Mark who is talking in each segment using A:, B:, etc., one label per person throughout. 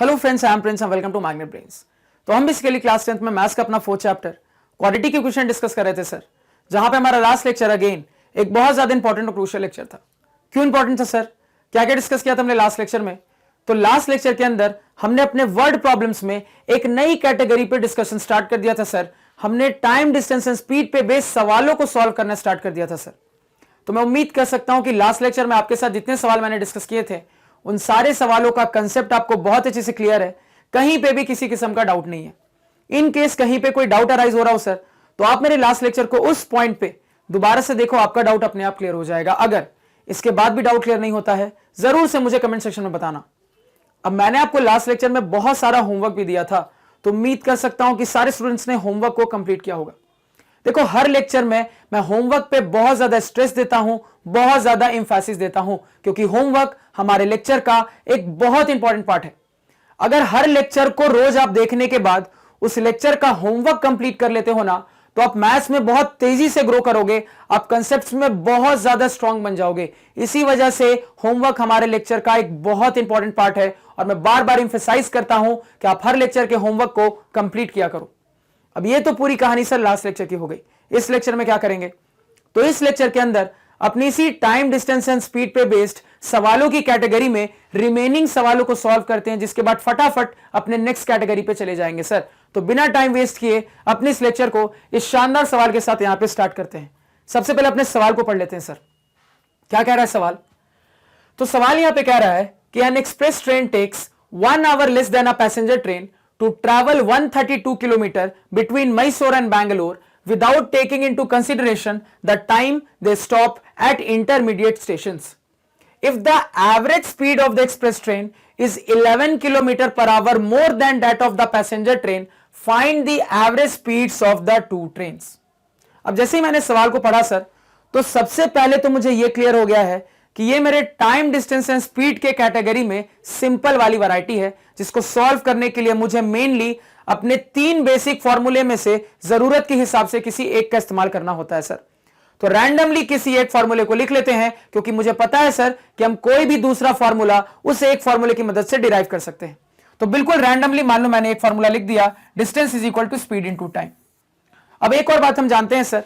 A: Hello friends, I am Prince and welcome to Magnet Brains. तो हम basically class 10th में maths का अपना 4th चैप्टर क्वाड्रेटी के क्वेश्चन डिस्कस कर रहे थे सर, जहां पे हमारा लास्ट लेक्चर अगेन एक बहुत ज्यादा इंपॉर्टेंट और क्रूशियल लेक्चर था। क्यों इंपॉर्टेंट था सर? क्या क्या डिस्कस किया था हमने लास्ट लेक्चर में? तो लास्ट लेक्चर के अंदर हमने अपने वर्ड प्रॉब्लम्स में एक नई कैटेगरी पे डिस्कशन स्टार्ट कर दिया था सर। हमने टाइम, डिस्टेंस एंड स्पीड पे बेस्ड सवालों को सॉल्व करना स्टार्ट कर दिया था सर। तो मैं उम्मीद कर सकता हूं कि लास्ट लेक्चर में आपके साथ जितने सवाल मैंने डिस्कस किए थे उन सारे सवालों का कंसेप्ट आपको बहुत अच्छे से क्लियर है, कहीं पे भी किसी किस्म का डाउट नहीं है। इन केस कहीं पे कोई डाउट अराइज हो रहा हो सर, तो आप मेरे लास्ट लेक्चर को उस पॉइंट पे दोबारा से देखो, आपका डाउट अपने आप क्लियर हो जाएगा। अगर इसके बाद भी डाउट क्लियर नहीं होता है जरूर से मुझे कमेंट सेक्शन में बताना। अब मैंने आपको लास्ट लेक्चर में बहुत सारा होमवर्क भी दिया था, तो उम्मीद कर सकता हूं कि सारे स्टूडेंट्स ने होमवर्क को कंप्लीट किया होगा। देखो, हर लेक्चर में मैं होमवर्क पे बहुत ज्यादा स्ट्रेस देता हूं, बहुत ज्यादा इंफेसिस देता हूं, क्योंकि होमवर्क हमारे लेक्चर का एक बहुत इंपॉर्टेंट पार्ट है। अगर हर लेक्चर को रोज आप देखने के बाद उस लेक्चर का होमवर्क कंप्लीट कर लेते हो ना, तो आप मैथ्स में बहुत तेजी से ग्रो करोगे, आप कंसेप्ट्स में बहुत ज्यादा स्ट्रांग बन जाओगे। इसी वजह से होमवर्क हमारे लेक्चर का एक बहुत इंपॉर्टेंट पार्ट है और मैं बार बार इंफेसाइज करता हूं कि आप हर लेक्चर के होमवर्क को कंप्लीट किया करो। अब ये तो पूरी कहानी सर लास्ट लेक्चर की हो गई। इस लेक्चर में क्या करेंगे? तो इस लेक्चर के अंदर अपनी इसी टाइम, डिस्टेंस एंड स्पीड पे बेस्ड सवालों की कैटेगरी में रिमेनिंग सवालों को सॉल्व करते हैं, जिसके बाद फटाफट अपने नेक्स्ट कैटेगरी पे चले जाएंगे सर। तो बिना टाइम वेस्ट किए अपने इस लेक्चर को इस शानदार सवाल के साथ यहां पे स्टार्ट करते हैं। सबसे पहले अपने सवाल को पढ़ लेते हैं सर। क्या कह रहा है सवाल? तो सवाल यहां पे कह रहा है कि an express train takes 1 hour less than a passenger train to travel 132 kilometer between Mysore and Bangalore without taking into consideration the time they stop at intermediate stations. If the average speed of the express train is 11 kilometer per hour more than that of the passenger train, find the average speeds of the two trains. अब जैसे ही मैंने सवाल को पढ़ा sir, तो सबसे पहले तो मुझे यह क्लियर हो गया है कि ये मेरे टाइम, डिस्टेंस एंड स्पीड के कैटेगरी में सिंपल वाली वैरायटी है, जिसको सॉल्व करने के लिए मुझे मेनली अपने 3 बेसिक फॉर्मूले में से जरूरत के हिसाब से किसी एक का इस्तेमाल करना होता है सर। तो रैंडमली किसी एक फॉर्मूले को लिख लेते हैं, क्योंकि मुझे पता है सर कि हम कोई भी दूसरा फॉर्मूला उस एक फॉर्मूले की मदद से डिराइव कर सकते हैं। तो बिल्कुल रैंडमली मान लो मैंने एक फॉर्मूला लिख दिया, distance is equal to speed into time. अब एक और बात हम जानते हैं सर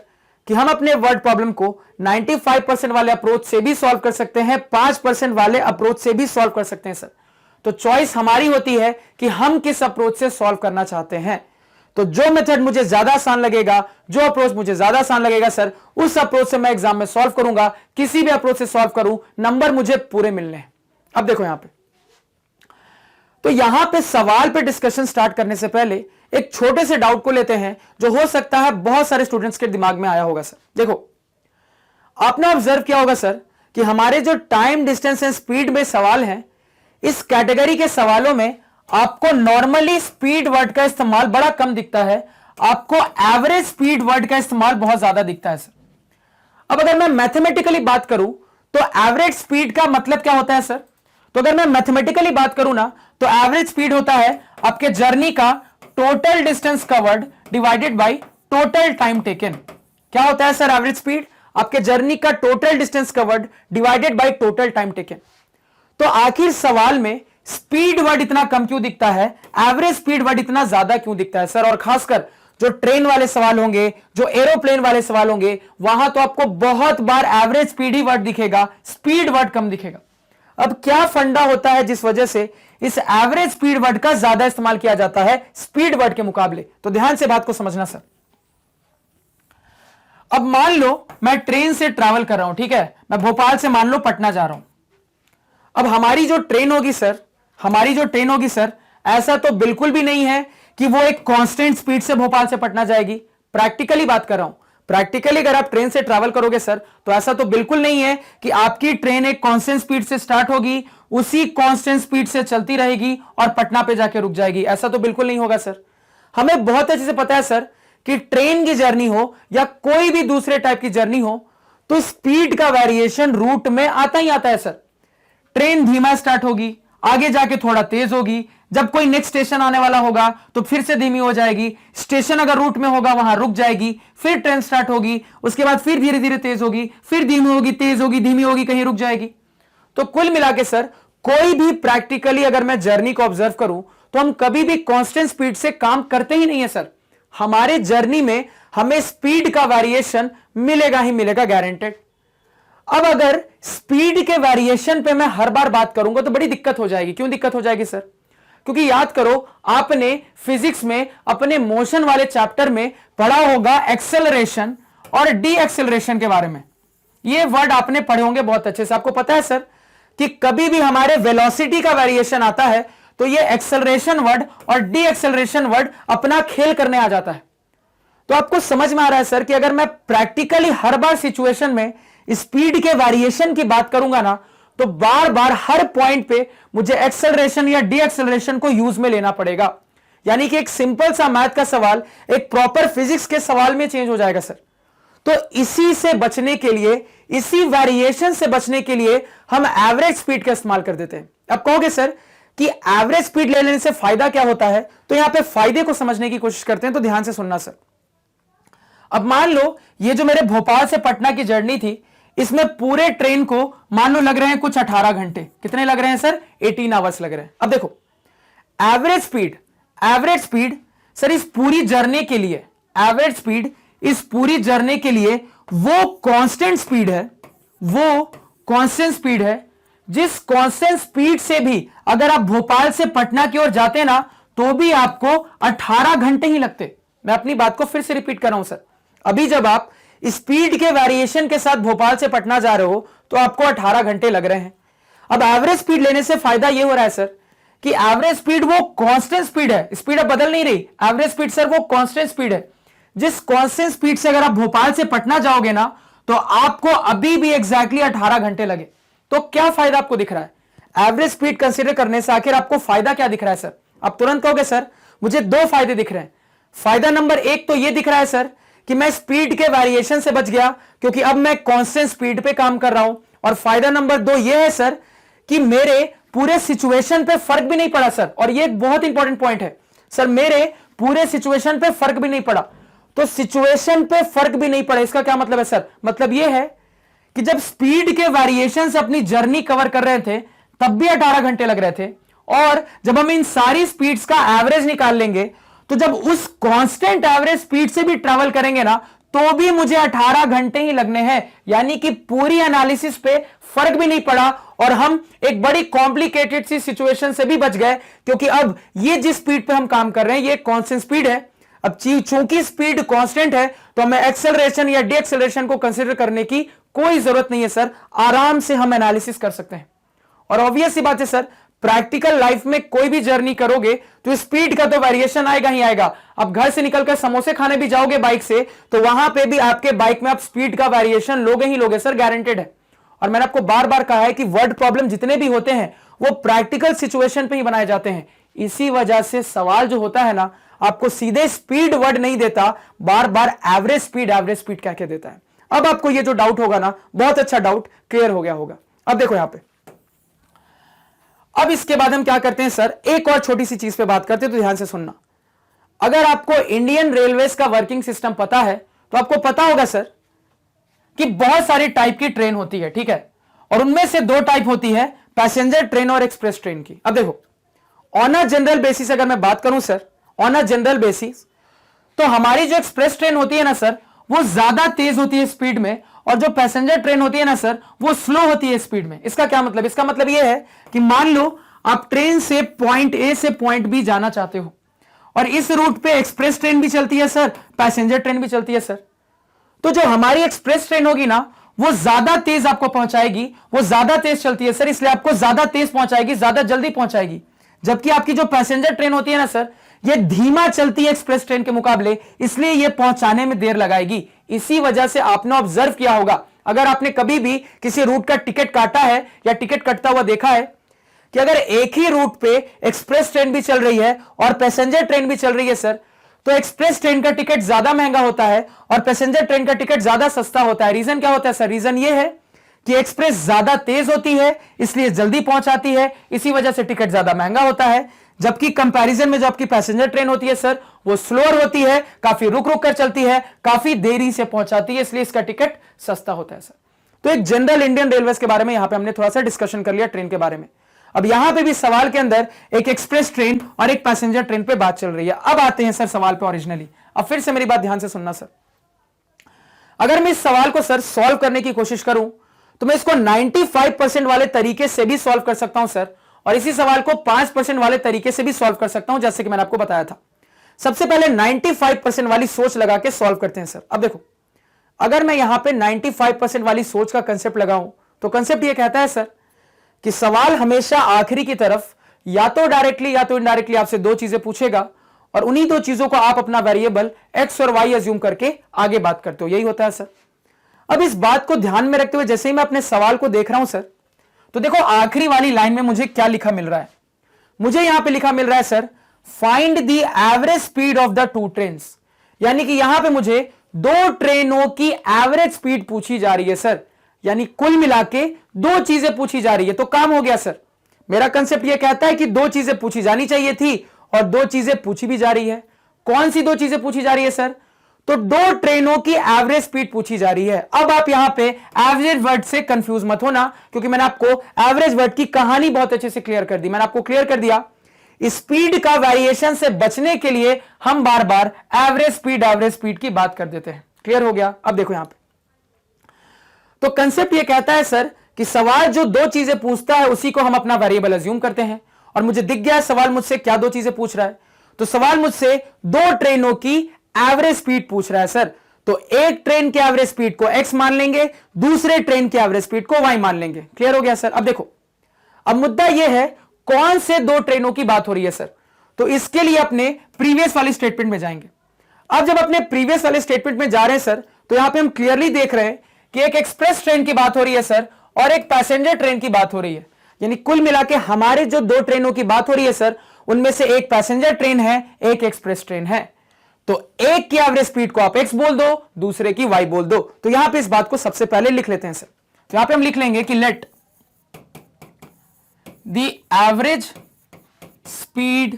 A: कि हम अपने वर्ड प्रॉब्लम को 95% वाले अप्रोच से भी सॉल्व कर सकते हैं, 5% वाले अप्रोच से भी सॉल्व कर सकते हैं सर। तो चॉइस हमारी होती है कि हम किस अप्रोच से सॉल्व करना चाहते हैं। तो जो मेथड मुझे ज्यादा आसान लगेगा, जो अप्रोच मुझे ज्यादा आसान लगेगा सर, उस अप्रोच से मैं एग्जाम में सॉल्व करूंगा। किसी भी अप्रोच से सॉल्व करूं, नंबर मुझे पूरे मिलने हैं। अब देखो यहां पे, तो यहां पे सवाल पे डिस्कशन स्टार्ट करने से पहले एक छोटे से डाउट को लेते हैं, जो हो सकता है बहुत सारे स्टूडेंट्स के दिमाग में आया होगा सर। देखो, आपने ऑब्जर्व किया होगा सर कि हमारे जो टाइम, डिस्टेंस एंड स्पीड में सवाल हैं, इस कैटेगरी के सवालों में आपको नॉर्मली स्पीड वर्ड का इस्तेमाल बड़ा कम दिखता है, आपको एवरेज स्पीड वर्ड का इस्तेमाल बहुत ज्यादा दिखता है सर। अब अगर मैं मैथमेटिकली बात करूं तो एवरेज स्पीड का मतलब क्या होता है सर? तो अगर मैं मैथमेटिकली बात करूं ना, तो एवरेज स्पीड होता है आपके जर्नी का total distance covered divided by total time taken. क्या होता है सर एवरेज स्पीड? आपके जर्नी का total distance covered divided by total time taken. तो आखिर सवाल में स्पीड वर्ड इतना कम क्यों दिखता है, एवरेज स्पीड वर्ड इतना ज्यादा क्यों दिखता है सर? और खासकर जो ट्रेन वाले सवाल होंगे, जो एरोप्लेन वाले सवाल होंगे, वहां तो आपको बहुत बार एवरेज स्पीड ही वर्ड दिखेगा, स्पीड वर्ड कम दिखेगा। अब क्या फंडा होता है जिस वजह से इस एवरेज स्पीड वर्ड का ज्यादा इस्तेमाल किया जाता है स्पीड वर्ड के मुकाबले? तो ध्यान से बात को समझना सर। अब मान लो मैं ट्रेन से ट्रैवल कर रहा हूं, ठीक है, मैं भोपाल से मान लो पटना जा रहा हूं। अब हमारी जो ट्रेन होगी सर, ऐसा तो बिल्कुल भी नहीं है कि वो एक कांस्टेंट स्पीड से भोपाल से पटना जाएगी। प्रैक्टिकली बात कर रहा हूं, प्रैक्टिकली अगर आप ट्रेन से ट्रैवल करोगे सर, तो ऐसा तो बिल्कुल नहीं है कि आपकी ट्रेन एक कांस्टेंट स्पीड से स्टार्ट होगी, उसी कांस्टेंट स्पीड से चलती रहेगी और पटना पे जाके रुक जाएगी। ऐसा तो बिल्कुल नहीं होगा सर। हमें बहुत अच्छे से पता है सर कि ट्रेन की जर्नी हो या कोई भी दूसरे टाइप की जर्नी हो, तो स्पीड का वेरिएशन रूट में आता ही आता है सर। ट्रेन धीमा स्टार्ट होगी, आगे जाके थोड़ा तेज होगी, जब कोई नेक्स्ट स्टेशन आने वाला होगा तो फिर से धीमी हो जाएगी, स्टेशन अगर रूट में होगा वहां रुक जाएगी, फिर ट्रेन स्टार्ट होगी, उसके बाद फिर धीरे धीरे तेज होगी, फिर धीमी होगी, तेज होगी, धीमी होगी, कहीं रुक जाएगी। तो कुल मिला के सर कोई भी प्रैक्टिकली अगर मैं जर्नी को ऑब्जर्व करूं तो हम कभी भी कांस्टेंट स्पीड से काम करते ही नहीं है सर। हमारे जर्नी में हमें स्पीड का वेरिएशन मिलेगा ही मिलेगा, गारंटेड। अब अगर स्पीड के वेरिएशन पे मैं हर बार बात करूंगा तो बड़ी दिक्कत हो जाएगी। क्यों दिक्कत हो जाएगी सर? क्योंकि याद करो, आपने फिजिक्स में अपने मोशन वाले चैप्टर में पढ़ा होगा एक्सेलरेशन और डी एक्सेलरेशन के बारे में। ये वर्ड आपने पढ़े होंगे बहुत अच्छे से। आपको पता है सर कि कभी भी हमारे वेलोसिटी का वेरिएशन आता है तो ये एक्सेलरेशन वर्ड और डी एक्सेलरेशन वर्ड अपना खेल करने आ जाता है। तो आपको समझ में आ रहा है सर कि अगर मैं प्रैक्टिकली हर बार सिचुएशन में स्पीड के वेरिएशन की बात करूंगा ना, तो बार बार हर पॉइंट पे मुझे एक्सेलरेशन या डी एक्सेलरेशन को यूज में लेना पड़ेगा। यानी कि एक सिंपल सा मैथ का सवाल एक प्रॉपर फिजिक्स के सवाल में चेंज हो जाएगा सर। तो इसी से बचने के लिए, इसी वेरिएशन से बचने के लिए हम एवरेज स्पीड का इस्तेमाल कर देते हैं। अब कहोगे सर कि एवरेज स्पीड ले लेने से फायदा क्या होता है, तो यहां पे फायदे को समझने की कोशिश करते हैं। तो ध्यान से सुनना सर। अब मान लो ये जो मेरे भोपाल से पटना की जर्नी थी, इसमें पूरे ट्रेन को मान लो लग रहे हैं कुछ 18 घंटे। कितने लग रहे हैं सर? 18 आवर्स लग रहे हैं। अब देखो एवरेज स्पीड सर इस पूरी जर्नी के लिए, एवरेज स्पीड इस पूरी जर्नी के लिए वो कांस्टेंट स्पीड है जिस कांस्टेंट स्पीड से भी अगर आप भोपाल से पटना की ओर जाते ना तो भी आपको 18 घंटे ही लगते। मैं अपनी बात को फिर से रिपीट कर रहा हूं सर। अभी जब आप स्पीड के वेरिएशन के साथ भोपाल से पटना जा रहे हो तो आपको 18 घंटे लग रहे हैं। अब एवरेज स्पीड लेने से फायदा यह हो रहा है सर कि एवरेज स्पीड वो कांस्टेंट स्पीड है, स्पीड अब बदल नहीं रही। एवरेज स्पीड सर वो कांस्टेंट स्पीड है जिस कांस्टेंट स्पीड से अगर आप भोपाल से पटना जाओगे ना तो आपको अभी भी एग्जैक्टली 18 घंटे लगे। तो क्या फायदा आपको दिख रहा है एवरेज स्पीड कंसीडर करने से? आखिर आपको फायदा क्या दिख रहा है सर? आप तुरंत कहोगे सर मुझे दो फायदे दिख रहे हैं। फायदा नंबर एक तो यह दिख रहा है सर कि मैं स्पीड के वेरिएशन से बच गया क्योंकि अब मैं कांस्टेंट स्पीड पे काम कर रहा हूं। और फायदा नंबर दो यह है सर कि मेरे पूरे सिचुएशन पे फर्क भी नहीं पड़ा सर। और यह एक बहुत इंपॉर्टेंट पॉइंट है सर, मेरे पूरे सिचुएशन पे फर्क भी नहीं पड़ा। तो सिचुएशन पे फर्क भी नहीं पड़ा, इसका क्या मतलब है सर? मतलब यह है कि जब स्पीड के वेरिएशन से अपनी जर्नी कवर कर रहे थे तब भी 18 घंटे लग रहे थे, और जब हम इन सारी स्पीड्स का एवरेज निकाल लेंगे तो जब उस कांस्टेंट एवरेज स्पीड से भी ट्रैवल करेंगे ना तो भी मुझे 18 घंटे ही लगने हैं। यानी कि पूरी एनालिसिस पे फर्क भी नहीं पड़ा और हम एक बड़ी कॉम्प्लिकेटेड सी सिचुएशन से भी बच गए क्योंकि अब ये जिस स्पीड पे हम काम कर रहे हैं ये कांस्टेंट स्पीड है। अब चूंकि स्पीड कांस्टेंट है तो हमें एक्सेलरेशन या डी एक्सेलरेशन को कंसीडर करने की कोई जरूरत नहीं है सर, आराम से हम एनालिसिस कर सकते हैं। और ऑब्वियस सी बात है सर, प्रैक्टिकल लाइफ में कोई भी जर्नी करोगे तो स्पीड का तो वेरिएशन आएगा ही आएगा। अब घर से निकलकर समोसे खाने भी जाओगे बाइक से तो वहां पे भी आपके बाइक में आप स्पीड का वेरिएशन लोगे ही लोगे सर, गारंटेड है। और मैंने आपको बार बार कहा है कि वर्ड प्रॉब्लम जितने भी होते हैं वो प्रैक्टिकल सिचुएशन पे ही बनाए जाते हैं। इसी वजह से सवाल जो होता है ना आपको सीधे स्पीड वर्ड नहीं देता, बार बार एवरेज स्पीड क्या क्या देता है। अब आपको ये जो डाउट होगा ना, बहुत अच्छा डाउट क्लियर हो गया होगा। अब देखो यहां पे, अब इसके बाद हम क्या करते हैं सर, एक और छोटी सी चीज पे बात करते हैं, तो ध्यान से सुनना। अगर आपको इंडियन रेलवेज का वर्किंग सिस्टम पता है तो आपको पता होगा सर कि बहुत सारी टाइप की ट्रेन होती है, ठीक है, और उनमें से दो टाइप होती है, पैसेंजर ट्रेन और एक्सप्रेस ट्रेन की। अब देखो ऑन अ जनरल बेसिस अगर मैं बात करूं sir, on a general basis तो हमारी जो एक्सप्रेस ट्रेन होती है ना सर वो ज्यादा तेज होती है स्पीड में, और जो पैसेंजर ट्रेन होती है ना सर वो स्लो होती है स्पीड में। इसका क्या मतलब? इसका मतलब यह है कि मान लो आप ट्रेन से पॉइंट ए से पॉइंट बी जाना चाहते हो और इस रूट पे एक्सप्रेस ट्रेन भी चलती है सर, पैसेंजर ट्रेन भी चलती है सर। तो जो हमारी एक्सप्रेस ट्रेन होगी ना वो ज्यादा तेज आपको पहुंचाएगी, वो ज्यादा तेज चलती है सर, इसलिए आपको ज्यादा तेज पहुंचाएगी, ज्यादा जल्दी पहुंचाएगी। जबकि आपकी जो पैसेंजर ट्रेन होती है ना सर ये धीमा चलती है एक्सप्रेस ट्रेन के मुकाबले, इसलिए ये पहुंचाने में देर लगाएगी। इसी वजह से आपने ऑब्जर्व किया होगा, अगर आपने कभी भी किसी रूट का टिकट काटा है या टिकट कटता हुआ देखा है कि अगर एक ही रूट पे एक्सप्रेस ट्रेन भी चल रही है और पैसेंजर ट्रेन भी चल रही है सर, तो एक्सप्रेस ट्रेन का टिकट ज्यादा महंगा होता है और पैसेंजर ट्रेन का टिकट ज्यादा सस्ता होता है। रीजन क्या होता है सर? रीजन ये है कि एक्सप्रेस ज्यादा तेज होती है इसलिए जल्दी पहुंचाती है, इसी वजह से टिकट ज्यादा महंगा होता है। जबकि कंपैरिजन में जो आपकी पैसेंजर ट्रेन होती है सर वो स्लोअर होती है, काफी रुक रुक कर चलती है, काफी देरी से पहुंचाती है, इसलिए इसका टिकट सस्ता होता है सर। तो एक जनरल इंडियन रेलवेज के बारे में यहां पे हमने थोड़ा सा डिस्कशन कर लिया ट्रेन के बारे में। अब यहां पे भी सवाल के अंदर एक एक्सप्रेस ट्रेन और एक पैसेंजर ट्रेन पे बात चल रही है। अब आते हैं सर सवाल पे ओरिजिनली। अब फिर से मेरी बात ध्यान से सुनना सर। अगर मैं इस सवाल को सर सॉल्व करने की कोशिश करूं तो मैं इसको 95% वाले तरीके से भी सॉल्व कर सकता हूं सर, और इसी सवाल को 5% वाले तरीके से भी सॉल्व कर सकता हूं, जैसे कि मैंने आपको बताया था। सबसे पहले 95% वाली सोच लगा के सॉल्व करते हैं सर। अब देखो, अगर मैं यहां पे 95% वाली सोच का कंसेप्ट लगाऊं तो कंसेप्ट ये कहता है सर कि सवाल हमेशा आखिरी की तरफ या तो डायरेक्टली या तो इनडायरेक्टली आपसे दो चीजें पूछेगा, और उन्हीं दो चीजों को आप अपना वेरिएबल एक्स और वाई अज्यूम करके आगे बात करते हो। यही होता है सर। अब इस बात को ध्यान में रखते हुए जैसे ही मैं अपने सवाल को देख रहा हूं सर, तो देखो आखिरी वाली लाइन में मुझे क्या लिखा मिल रहा है। मुझे यहां पे लिखा मिल रहा है sir, find the average speed of the two trains. यानी कि यहां पे मुझे दो ट्रेनों की एवरेज स्पीड पूछी जा रही है सर, यानी कुल मिला के दो चीजें पूछी जा रही है। तो काम हो गया सर। मेरा कंसेप्ट यह कहता है कि दो चीजें पूछी जानी चाहिए थी और दो चीजें पूछी भी जा रही है। कौन सी दो चीजें पूछी जा रही है सर? तो दो ट्रेनों की एवरेज स्पीड पूछी जा रही है। अब आप यहां पे एवरेज वर्ड से कंफ्यूज मत होना, क्योंकि मैंने आपको एवरेज वर्ड की कहानी बहुत अच्छे से क्लियर कर दी। मैंने आपको क्लियर कर दिया, स्पीड का वेरिएशन से बचने के लिए हम बार बार एवरेज स्पीड की बात कर देते हैं। क्लियर हो गया? अब देखो यहां पे तो कंसेप्ट ये कहता है सर कि सवाल जो दो चीजें पूछता है उसी को हम अपना वेरिएबल अज्यूम करते हैं। और मुझे दिख गया है सवाल मुझसे क्या दो चीजें पूछ रहा है। तो सवाल मुझसे दो ट्रेनों की एवरेज स्पीड पूछ रहा है सर। तो एक ट्रेन के एवरेज स्पीड को x मान लेंगे, दूसरे ट्रेन के एवरेज स्पीड को y मान लेंगे। क्लियर हो गया सर? अब देखो, अब मुद्दा यह है कौन से दो ट्रेनों की बात हो रही है सर। तो इसके लिए अपने प्रीवियस वाली स्टेटमेंट में जाएंगे। अब जब अपने प्रीवियस वाले स्टेटमेंट में जा रहे हैं सर, तो यहां पे हम क्लियरली देख रहे हैं कि एक एक्सप्रेस ट्रेन की बात हो रही है सर और एक पैसेंजर ट्रेन की बात हो रही है। यानी कुल मिला के हमारे जो दो ट्रेनों की बात हो रही है सर, उनमें से एक पैसेंजर ट्रेन है, एक एक्सप्रेस ट्रेन है। तो एक की एवरेज स्पीड को आप x बोल दो, दूसरे की y बोल दो। तो यहां पे इस बात को सबसे पहले लिख लेते हैं सर। तो यहां पे हम लिख लेंगे कि let the average speed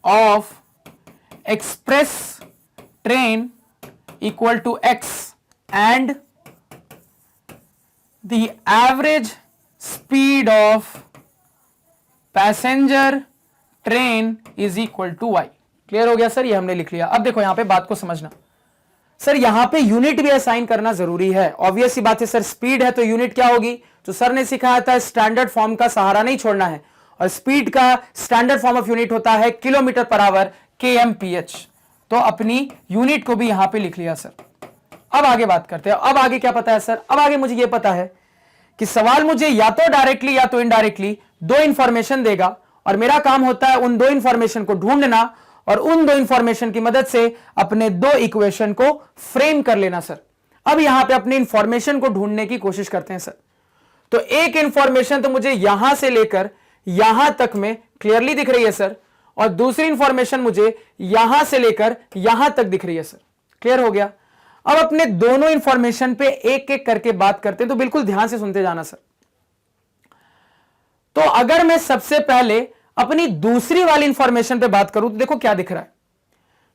A: of express train equal to x and the average speed of passenger train is equal to y। Clear हो गया सर? ये हमने लिख लिया। अब देखो यहां पे बात को समझना सर, यहां पे यूनिट भी असाइन करना जरूरी है। ऑब्वियस सी बात है सर, स्पीड है तो यूनिट क्या होगी? तो सर ने सिखाया था स्टैंडर्ड फॉर्म का सहारा नहीं छोड़ना है, और स्पीड का स्टैंडर्ड फॉर्म ऑफ यूनिट होता है किलोमीटर पर आवर, kmph। तो अपनी यूनिट को भी यहां पे लिख लिया सर। अब आगे बात करते हैं। अब आगे क्या पता है सर? अब आगे मुझे यह पता है कि सवाल मुझे या तो डायरेक्टली या तो इनडायरेक्टली दो इंफॉर्मेशन देगा, और मेरा काम होता है उन दो इंफॉर्मेशन को ढूंढना और उन दो इंफॉर्मेशन की मदद से अपने दो इक्वेशन को फ्रेम कर लेना सर। अब यहां पे अपने इंफॉर्मेशन को ढूंढने की कोशिश करते हैं सर। तो एक इंफॉर्मेशन तो मुझे यहां से लेकर यहां तक में क्लियरली दिख रही है सर, और दूसरी इंफॉर्मेशन मुझे यहां से लेकर यहां तक दिख रही है सर। क्लियर हो गया? अब अपने दोनों इंफॉर्मेशन पे एक एक करके बात करते हैं, तो बिल्कुल ध्यान से सुनते जाना सर। तो अगर मैं सबसे पहले अपनी दूसरी वाली इंफॉर्मेशन पे बात करूं तो देखो क्या दिख रहा है।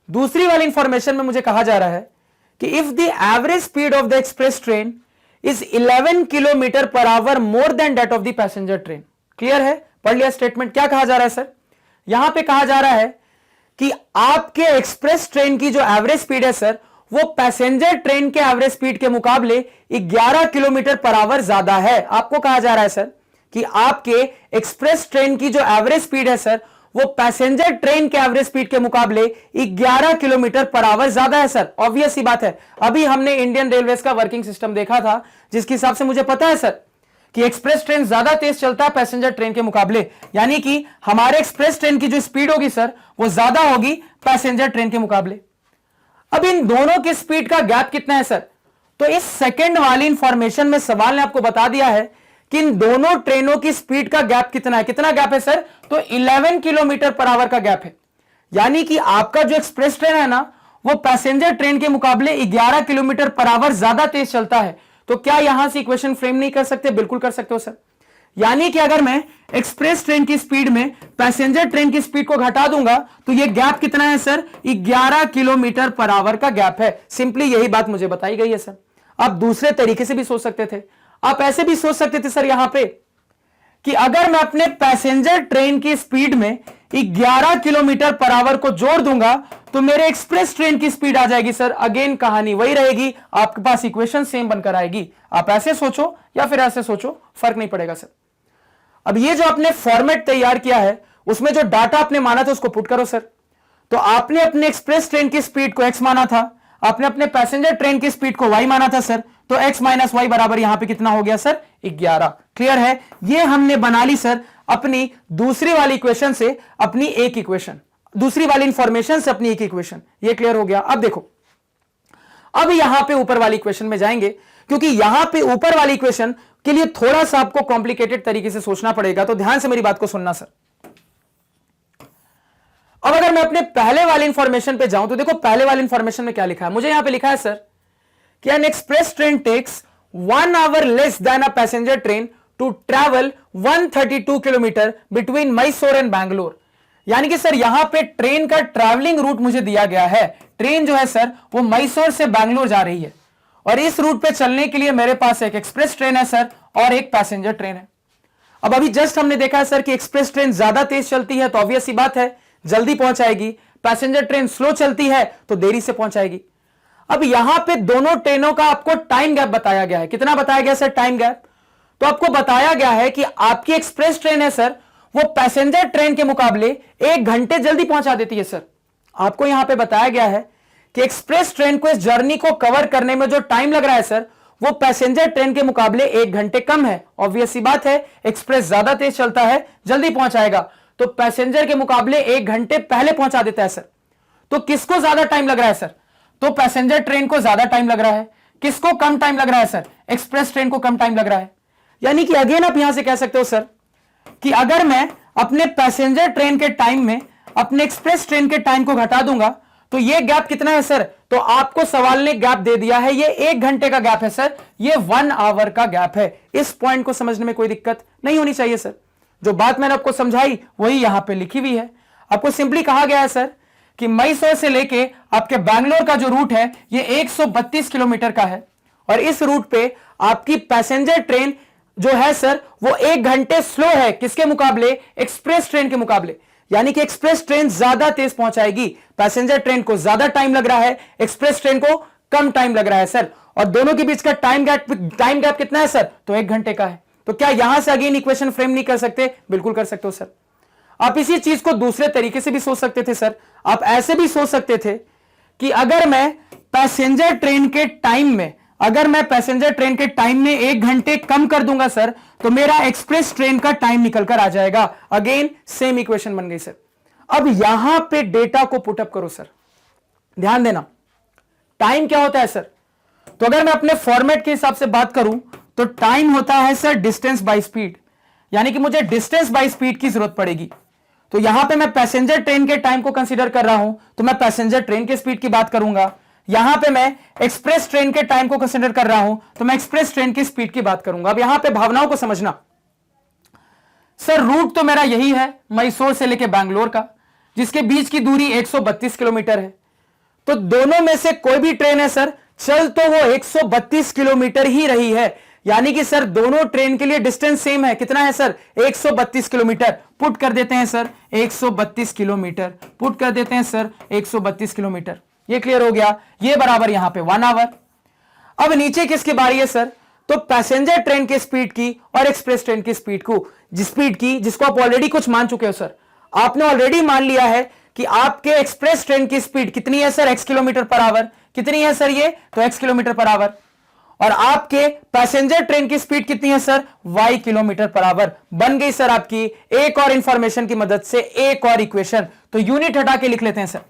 A: दूसरी वाली इंफॉर्मेशन में मुझे कहा जा रहा है कि if the average speed of the express train is 11 kilometre per our more than that of the passenger train. Clear है? पढ़ लिया स्टेटमेंट? क्या कहा जा रहा है सर? यहां पे कहा जा रहा है कि आपके एक्सप्रेस ट्रेन की जो एवरेज स्पीड है सर, वो पैसेंजर ट्रेन के एवरेज स्पीड के मुकाबले 11 किलोमीटर पर आवर ज्यादा है। आपको कहा जा रहा है सर कि आपके एक्सप्रेस ट्रेन की जो एवरेज स्पीड है सर, वो पैसेंजर ट्रेन के एवरेज स्पीड के मुकाबले 11 किलोमीटर पर आवर ज्यादा है सर। ऑब्वियस सी बात है, अभी हमने इंडियन रेलवेज का वर्किंग सिस्टम देखा था, जिसके हिसाब से मुझे पता है सर कि एक्सप्रेस ट्रेन ज्यादा तेज चलता है पैसेंजर ट्रेन के मुकाबले। यानी कि हमारे एक्सप्रेस ट्रेन की जो स्पीड होगी सर, वो ज्यादा होगी पैसेंजर ट्रेन के मुकाबले। अब इन दोनों की स्पीड का गैप कितना है सर? तो इस सेकंड वाली इंफॉर्मेशन में सवाल ने आपको बता दिया है कि इन दोनों ट्रेनों की स्पीड का गैप कितना है। कितना गैप है सर? तो 11 किलोमीटर पर आवर का गैप है। यानी कि आपका जो एक्सप्रेस ट्रेन है ना, वो पैसेंजर ट्रेन के मुकाबले 11 किलोमीटर पर आवर ज्यादा तेज चलता है। तो क्या यहां से इक्वेशन फ्रेम नहीं कर सकते? बिल्कुल कर सकते हो सर। यानी कि अगर मैं एक्सप्रेस ट्रेन की स्पीड में पैसेंजर ट्रेन की स्पीड को घटा दूंगा तो यह गैप कितना है सर? 11 किलोमीटर पर आवर का गैप है। सिंपली यही बात मुझे बताई गई है सर। आप दूसरे तरीके से भी सोच सकते थे। आप ऐसे भी सोच सकते थे सर यहां पे कि अगर मैं अपने पैसेंजर ट्रेन की स्पीड में 11 किलोमीटर पर आवर को जोड़ दूंगा तो मेरे एक्सप्रेस ट्रेन की स्पीड आ जाएगी सर। अगेन कहानी वही रहेगी, आपके पास इक्वेशन सेम बनकर आएगी। आप ऐसे सोचो या फिर ऐसे सोचो, फर्क नहीं पड़ेगा सर। अब ये जो आपने फॉर्मेट तैयार किया है उसमें जो डाटा आपने माना था उसको पुट करो सर। तो आपने अपने एक्सप्रेस ट्रेन की स्पीड को x माना था, आपने अपने पैसेंजर ट्रेन की स्पीड को y माना था सर। तो x माइनस वाई बराबर यहां पे कितना हो गया सर? 11। क्लियर है? ये हमने बना ली सर अपनी दूसरी वाली इक्वेशन से अपनी एक इक्वेशन, दूसरी वाली इंफॉर्मेशन से अपनी एक इक्वेशन। ये क्लियर हो गया? अब देखो, अब यहां पे ऊपर वाली इक्वेशन में जाएंगे, क्योंकि यहां पे ऊपर वाली इक्वेशन के लिए थोड़ा सा आपको कॉम्प्लिकेटेड तरीके से सोचना पड़ेगा, तो ध्यान से मेरी बात को सुनना सर। अब अगर मैं अपने पहले वाली इंफॉर्मेशन पे जाऊं तो देखो पहले वाली इंफॉर्मेशन में क्या लिखा है। मुझे यहां पे लिखा है सर कि an express train takes 1 hour less than a passenger train to travel 132 kilometre between Mysore and Bangalore. यानी कि सर यहां पे ट्रेन का ट्रैवलिंग रूट मुझे दिया गया है। ट्रेन जो है सर वो मैसूर से बैंगलोर जा रही है और इस रूट पे चलने के लिए मेरे पास एक एक्सप्रेस ट्रेन है सर और एक पैसेंजर ट्रेन है। अब अभी जस्ट हमने देखा है सर कि एक्सप्रेस ट्रेन ज्यादा तेज चलती है तो ऑब्वियस सी बात है जल्दी पहुंचाएगी, पैसेंजर ट्रेन स्लो चलती है तो देरी से पहुंचाएगी। अब यहां पे दोनों ट्रेनों का आपको टाइम गैप बताया गया है। कितना बताया गया सर टाइम गैप? तो आपको बताया गया है कि आपकी एक्सप्रेस ट्रेन है सर वो पैसेंजर ट्रेन के मुकाबले 1 घंटे जल्दी पहुंचा देती है सर। आपको यहां पे बताया गया है कि एक्सप्रेस ट्रेन को इस जर्नी को कवर करने में जो टाइम लग रहा है सर वो पैसेंजर ट्रेन के मुकाबले 1 घंटे कम है। ऑब्वियस सी बात है एक्सप्रेस ज्यादा तेज चलता है, जल्दी पहुंचाएगा, तो पैसेंजर के मुकाबले 1 घंटे पहले पहुंचा देता है सर। तो किसको ज्यादा टाइम लग रहा है सर? तो पैसेंजर ट्रेन को ज्यादा टाइम लग रहा है। किसको कम टाइम लग रहा है सर? एक्सप्रेस ट्रेन को कम टाइम लग रहा है। यानी कि अगेन आप यहां से कह सकते हो सर कि अगर मैं अपने पैसेंजर ट्रेन के टाइम में अपने एक्सप्रेस ट्रेन के टाइम को घटा दूंगा तो ये गैप कितना है सर? तो आपको सवाल ने गैप दे दिया है, ये 1 घंटे का गैप है सर, ये 1 आवर का गैप है। इस पॉइंट को समझने में कोई दिक्कत नहीं होनी चाहिए सर। जो बात मैंने आपको समझाई वही यहां पे लिखी हुई है। आपको सिंपली कहा गया है सर कि मैसूर से लेके आपके बैंगलोर का जो रूट है ये 132 किलोमीटर का है और इस रूट पे आपकी पैसेंजर ट्रेन जो है सर वो 1 घंटे स्लो है। किसके मुकाबले? एक्सप्रेस ट्रेन के मुकाबले। यानी कि एक्सप्रेस ट्रेन ज्यादा तेज पहुंचाएगी, पैसेंजर ट्रेन को ज्यादा टाइम लग रहा है, एक्सप्रेस ट्रेन को कम टाइम लग रहा है सर। और दोनों के बीच का टाइम गैप कितना है सर? तो 1 घंटे का है। तो क्या यहां से अगेन इक्वेशन फ्रेम नहीं कर सकते? बिल्कुल कर सकते हो सर। आप इसी चीज को दूसरे तरीके से भी सोच सकते थे सर। आप ऐसे भी सोच सकते थे कि अगर मैं पैसेंजर ट्रेन के टाइम में 1 घंटे कम कर दूंगा सर तो मेरा एक्सप्रेस ट्रेन का टाइम निकल कर आ जाएगा। अगेन सेम इक्वेशन बन गई सर। अब यहां पे डेटा को पुटअप करो सर। ध्यान देना, टाइम क्या होता है सर? तो अगर मैं अपने फॉर्मेट के हिसाब से बात करूं तो टाइम होता है सर डिस्टेंस बाय स्पीड। यानी कि मुझे डिस्टेंस बाय स्पीड की जरूरत पड़ेगी। तो यहां पे मैं पैसेंजर ट्रेन के टाइम को कंसीडर कर रहा हूं तो मैं पैसेंजर ट्रेन के स्पीड की बात करूंगा। यहां पे मैं एक्सप्रेस ट्रेन के टाइम को कंसीडर कर रहा हूं तो मैं एक्सप्रेस ट्रेन की स्पीड की बात करूंगा। अब यहां पे भावनाओं को समझना सर। रूट तो मेरा यही है मैसूर से लेके बैंगलोर का, जिसके बीच की दूरी 132 किलोमीटर है। तो दोनों में से कोई भी ट्रेन है सर चल तो वो 132 किलोमीटर ही रही है। यानी कि सर दोनों ट्रेन के लिए डिस्टेंस सेम है। कितना है सर? 132 किलोमीटर। पुट कर देते हैं सर 132 किलोमीटर, पुट कर देते हैं सर 132 किलोमीटर। ये क्लियर हो गया? ये बराबर यहां पे 1 आवर। अब नीचे किसकी बारी है सर? तो पैसेंजर ट्रेन की स्पीड की और एक्सप्रेस ट्रेन की स्पीड को, जिसको आप ऑलरेडी कुछ मान चुके हो सर। आपने ऑलरेडी मान लिया है कि आपके एक्सप्रेस ट्रेन की स्पीड कितनी है sir? x kilometre per our. कितनी है सर ये? तो x किलोमीटर पर आवर। और आपके पैसेंजर ट्रेन की स्पीड कितनी है sir? y kilometre per our. बन गई सर आपकी एक और इंफॉर्मेशन की मदद से एक और इक्वेशन। तो यूनिट हटा के लिख लेते हैं सर।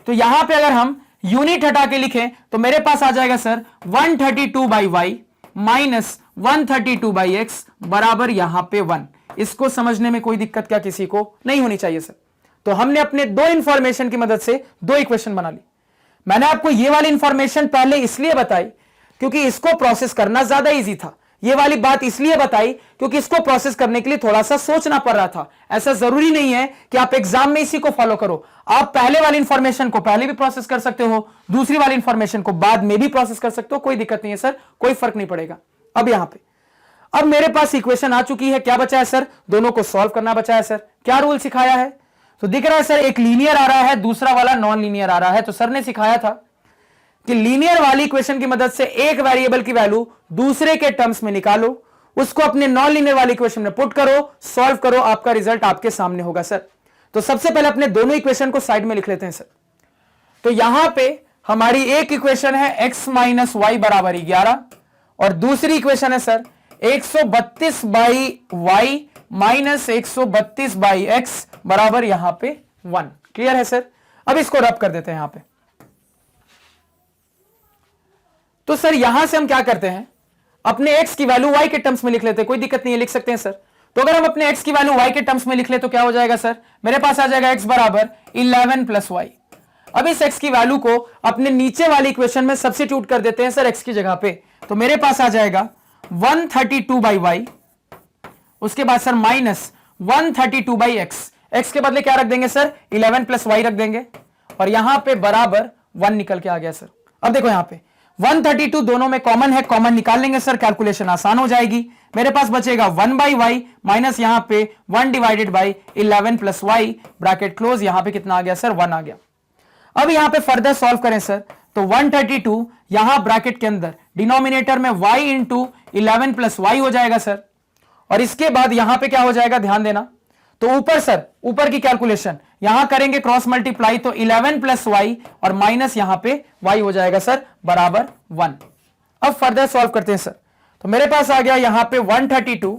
A: तो यहां पे अगर हम यूनिट हटा के लिखें तो मेरे पास आ जाएगा sir 132 by y minus 132 by x बराबर यहां पे 1। इसको समझने में कोई दिक्कत क्या किसी को नहीं होनी चाहिए सर। तो हमने अपने 2 इंफॉर्मेशन की मदद से 2 इक्वेशन बना ली। मैंने आपको ये वाली इंफॉर्मेशन पहले इसलिए बताई क्योंकि इसको प्रोसेस करना ज्यादा इजी था। ये वाली बात इसलिए बताई क्योंकि इसको प्रोसेस करने के लिए थोड़ा सा सोचना पड़ रहा था। ऐसा जरूरी नहीं है कि आप एग्जाम में इसी को फॉलो करो। आप पहले वाली इंफॉर्मेशन को पहले भी प्रोसेस कर सकते हो, दूसरी वाली इंफॉर्मेशन को बाद में भी प्रोसेस कर सकते हो, कोई दिक्कत नहीं है सर, कोई फर्क नहीं पड़ेगा। अब यहां पे अब मेरे पास इक्वेशन आ चुकी है, क्या बचा है सर, दोनों को सॉल्व करना बचा है सर। क्या रूल सिखाया है, तो दिख रहा है सर एक लीनियर आ रहा है, दूसरा वाला नॉन लीनियर आ रहा है। तो सर ने सिखाया था कि लीनियर वाली इक्वेशन की मदद से एक वेरिएबल की वैल्यू दूसरे के टर्म्स में निकालो, उसको अपने नॉन लीनियर वाली इक्वेशन में पुट करो, सॉल्व करो, आपका रिजल्ट आपके सामने होगा सर। तो सबसे पहले अपने दोनों इक्वेशन को साइड में लिख लेते हैं सर। तो यहां पे हमारी एक इक्वेशन है x माइनस वाई बराबर 11 और दूसरी इक्वेशन है sir 132 by y minus 132 by x बराबर यहां पे 1। क्लियर है सर। अब इसको रब कर देते हैं यहां पे। तो सर यहां से हम क्या करते हैं, अपने x की वैल्यू y के टर्म्स में लिख लेते हैं, कोई दिक्कत नहीं है, लिख सकते हैं सर। तो अगर हम अपने x की वैल्यू y के टर्म्स में लिख ले तो क्या हो जाएगा सर, मेरे पास आ जाएगा x बराबर 11 प्लस वाई। अब इस x की वैल्यू को अपने नीचे वाली इक्वेशन में सब्स्टिट्यूट कर देते हैं सर x की जगह पे। तो मेरे पास आ जाएगा 132 बाई वाई, उसके बाद sir minus 132 by x, x के बदले क्या रख देंगे सर 11 प्लस वाई रख देंगे और यहां पे बराबर 1 निकल के आ गया सर। अब देखो यहां पे 132 दोनों में कॉमन है, कॉमन निकाल लेंगे सर, कैलकुलेशन आसान हो जाएगी। मेरे पास बचेगा 1 बाई वाई माइनस यहां पे 1 divided by 11 plus y, bracket close. यहां पे कितना आ गया सर 1 आ गया। अब यहां पे फर्दर सॉल्व करें सर, तो 132 यहां ब्रैकेट के अंदर डिनोमिनेटर में y इंटू 11 प्लस वाई हो जाएगा सर, और इसके बाद यहां पे क्या हो जाएगा ध्यान देना। तो ऊपर सर ऊपर की कैलकुलेशन यहां करेंगे क्रॉस मल्टीप्लाई, तो 11 प्लस वाई और माइनस यहां पे y हो जाएगा सर बराबर 1। अब फर्दर सॉल्व करते हैं सर। तो मेरे पास आ गया यहां पे 132,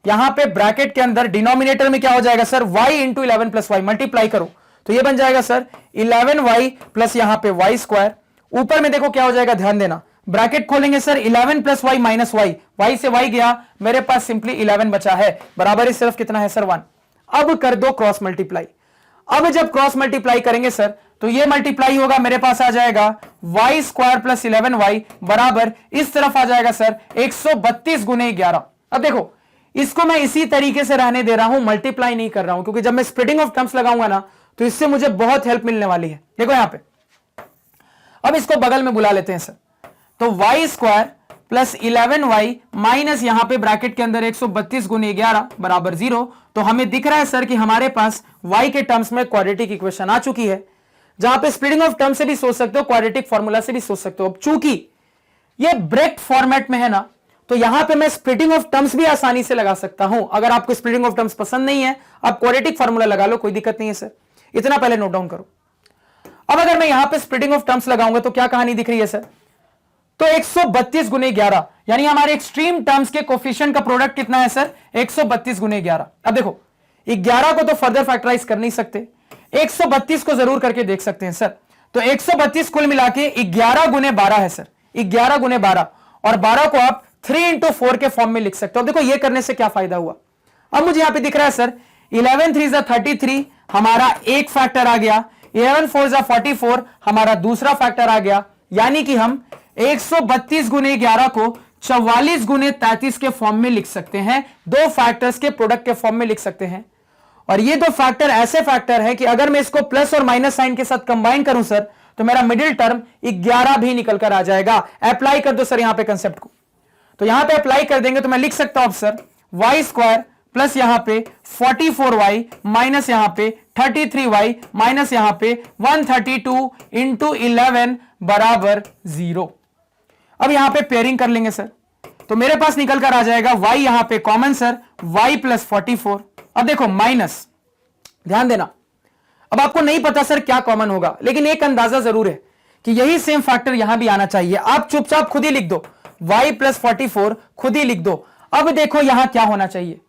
A: यहां पे ब्रैकेट के अंदर डिनोमिनेटर में क्या हो जाएगा sir y into 11 plus y, multiply करो तो ये बन जाएगा सर 11y प्लस यहां पे y स्क्वायर। ऊपर में देखो क्या हो जाएगा ध्यान देना, ब्रैकेट खोलेंगे sir 11 plus y minus y, y से वाई गया, मेरे पास सिंपली 11 बचा है, बराबर इस तरफ कितना है सर 1। अब कर दो क्रॉस मल्टीप्लाई। अब जब क्रॉस मल्टीप्लाई करेंगे सर तो ये मल्टीप्लाई होगा, मेरे पास आ जाएगा वाई स्क्वायर प्लस 11y बराबर इस तरफ आ जाएगा सर 132 गुने 11। अब देखो इसको मैं इसी तरीके से रहने दे रहा हूं, मल्टीप्लाई नहीं कर रहा हूं, क्योंकि जब मैं स्प्लिटिंग ऑफ टर्म्स लगाऊंगा ना तो इससे मुझे बहुत हेल्प मिलने वाली है। देखो यहां पे अब इसको बगल में बुला लेते हैं सर, तो Y square plus 11y minus यहां पे ब्रैकेट के अंदर 132 गुने 11 बराबर 0। तो हमें दिख रहा है सर कि हमारे पास y के टर्म्स में क्वाड्रेटिक इक्वेशन आ चुकी है, जहां पे स्प्लिटिंग ऑफ टर्म से भी सोच सकते हो, क्वाड्रेटिक फॉर्मूला से भी सोच सकते हो। अब चूंकि ये ब्रेक फॉर्मेट में है ना, तो यहां पे मैं स्प्लिटिंग ऑफ टर्म्स भी आसानी से लगा सकता हूं। अगर आपको स्प्लिटिंग ऑफ टर्म्स पसंद नहीं है, आप क्वाड्रेटिक फॉर्मूला लगा लो, कोई दिक्कत नहीं है सर, इतना पहले नोट डाउन करो। अब अगर मैं यहां पे स्प्लिटिंग ऑफ टर्म्स लगाऊंगा तो क्या कहानी दिख रही है सर, तो 132 गुने 11, यानी हमारे एक्सट्रीम टर्म्स के कोफिशिएंट का प्रोडक्ट कितना है सर 132 गुने 11। अब देखो 11 को तो फर्दर फैक्टराइज कर नहीं सकते, 132 को जरूर करके देख सकते हैं सर। तो 132 कुल मिला के 11 गुने 12 है सर, 11 गुने 12, और 12 को आप 3 इंटू 4 के फॉर्म में लिख सकते हो। देखो ये करने से क्या फायदा हुआ, अब मुझे यहां पे दिख रहा है सर 11 3 33 हमारा एक फैक्टर आ गया, 11 4 44 हमारा दूसरा फैक्टर आ गया, यानी कि हम 132 गुने 11 को 44 गुने 33 के फॉर्म में लिख सकते हैं, दो फैक्टर्स के प्रोडक्ट के फॉर्म में लिख सकते हैं। और ये दो फैक्टर ऐसे फैक्टर है कि अगर मैं इसको प्लस और माइनस साइन के साथ कंबाइन करूं सर तो मेरा मिडिल टर्म 11 भी निकल कर आ जाएगा। अप्लाई कर दो सर यहां पे कंसेप्ट को, तो यहां पे अप्लाई कर देंगे तो मैं लिख सकता हूं सर वाई स्क्वायर प्लस यहां पे 44y माइनस यहां पे 33y माइनस यहां पे 132 इंटू 11 बराबर 0। अब यहां पे पेयरिंग कर लेंगे सर, तो मेरे पास निकल कर आ जाएगा y यहां पे कॉमन सर y प्लस 44। अब देखो माइनस, ध्यान देना, अब आपको नहीं पता सर क्या कॉमन होगा, लेकिन एक अंदाजा जरूर है कि यही सेम फैक्टर यहां भी आना चाहिए। आप चुपचाप खुद ही लिख दो y प्लस 44, खुद ही लिख दो। अब देखो यहां क्या होना चाहिए,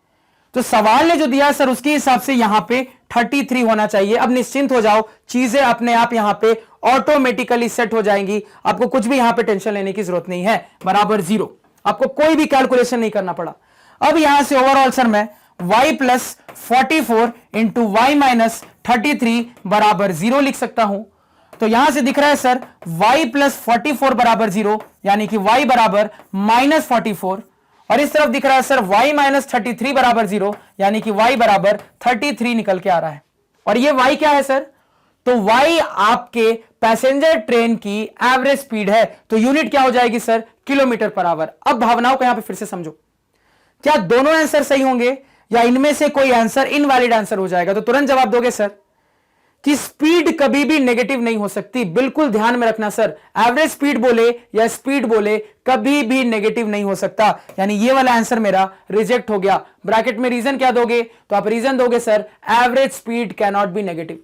A: तो सवाल ने जो दिया सर उसके हिसाब से यहां पे 33 होना चाहिए। अब निश्चिंत हो जाओ, चीजें अपने आप यहां पे ऑटोमेटिकली सेट हो जाएंगी, आपको कुछ भी यहां पे टेंशन लेने की जरूरत नहीं है, बराबर 0। आपको कोई भी कैलकुलेशन नहीं करना पड़ा। अब यहां से ओवरऑल सर मैं y plus 44 into y minus 33 बराबर 0 लिख सकता हूं। तो यहां से दिख रहा है सर y प्लस 44 बराबर 0, यानी कि y बराबर माइनस 44, और इस तरफ दिख रहा है सर y माइनस 33 बराबर 0, यानी कि y बराबर 33 निकल के आ रहा है। और ये y क्या है सर, तो y आपके पैसेंजर ट्रेन की एवरेज स्पीड है, तो यूनिट क्या हो जाएगी सर किलोमीटर पर आवर। अब भावनाओं को यहां पे फिर से समझो, क्या दोनों आंसर सही होंगे या इनमें से कोई आंसर इनवैलिड आंसर हो जाएगा? तो तुरंत जवाब दोगे सर कि स्पीड कभी भी नेगेटिव नहीं हो सकती। बिल्कुल ध्यान में रखना सर, एवरेज स्पीड बोले या स्पीड बोले कभी भी नेगेटिव नहीं हो सकता, यानी ये वाला आंसर मेरा रिजेक्ट हो गया। ब्रैकेट में रीजन क्या दोगे? तो आप रीजन दोगे sir average speed can not be negative.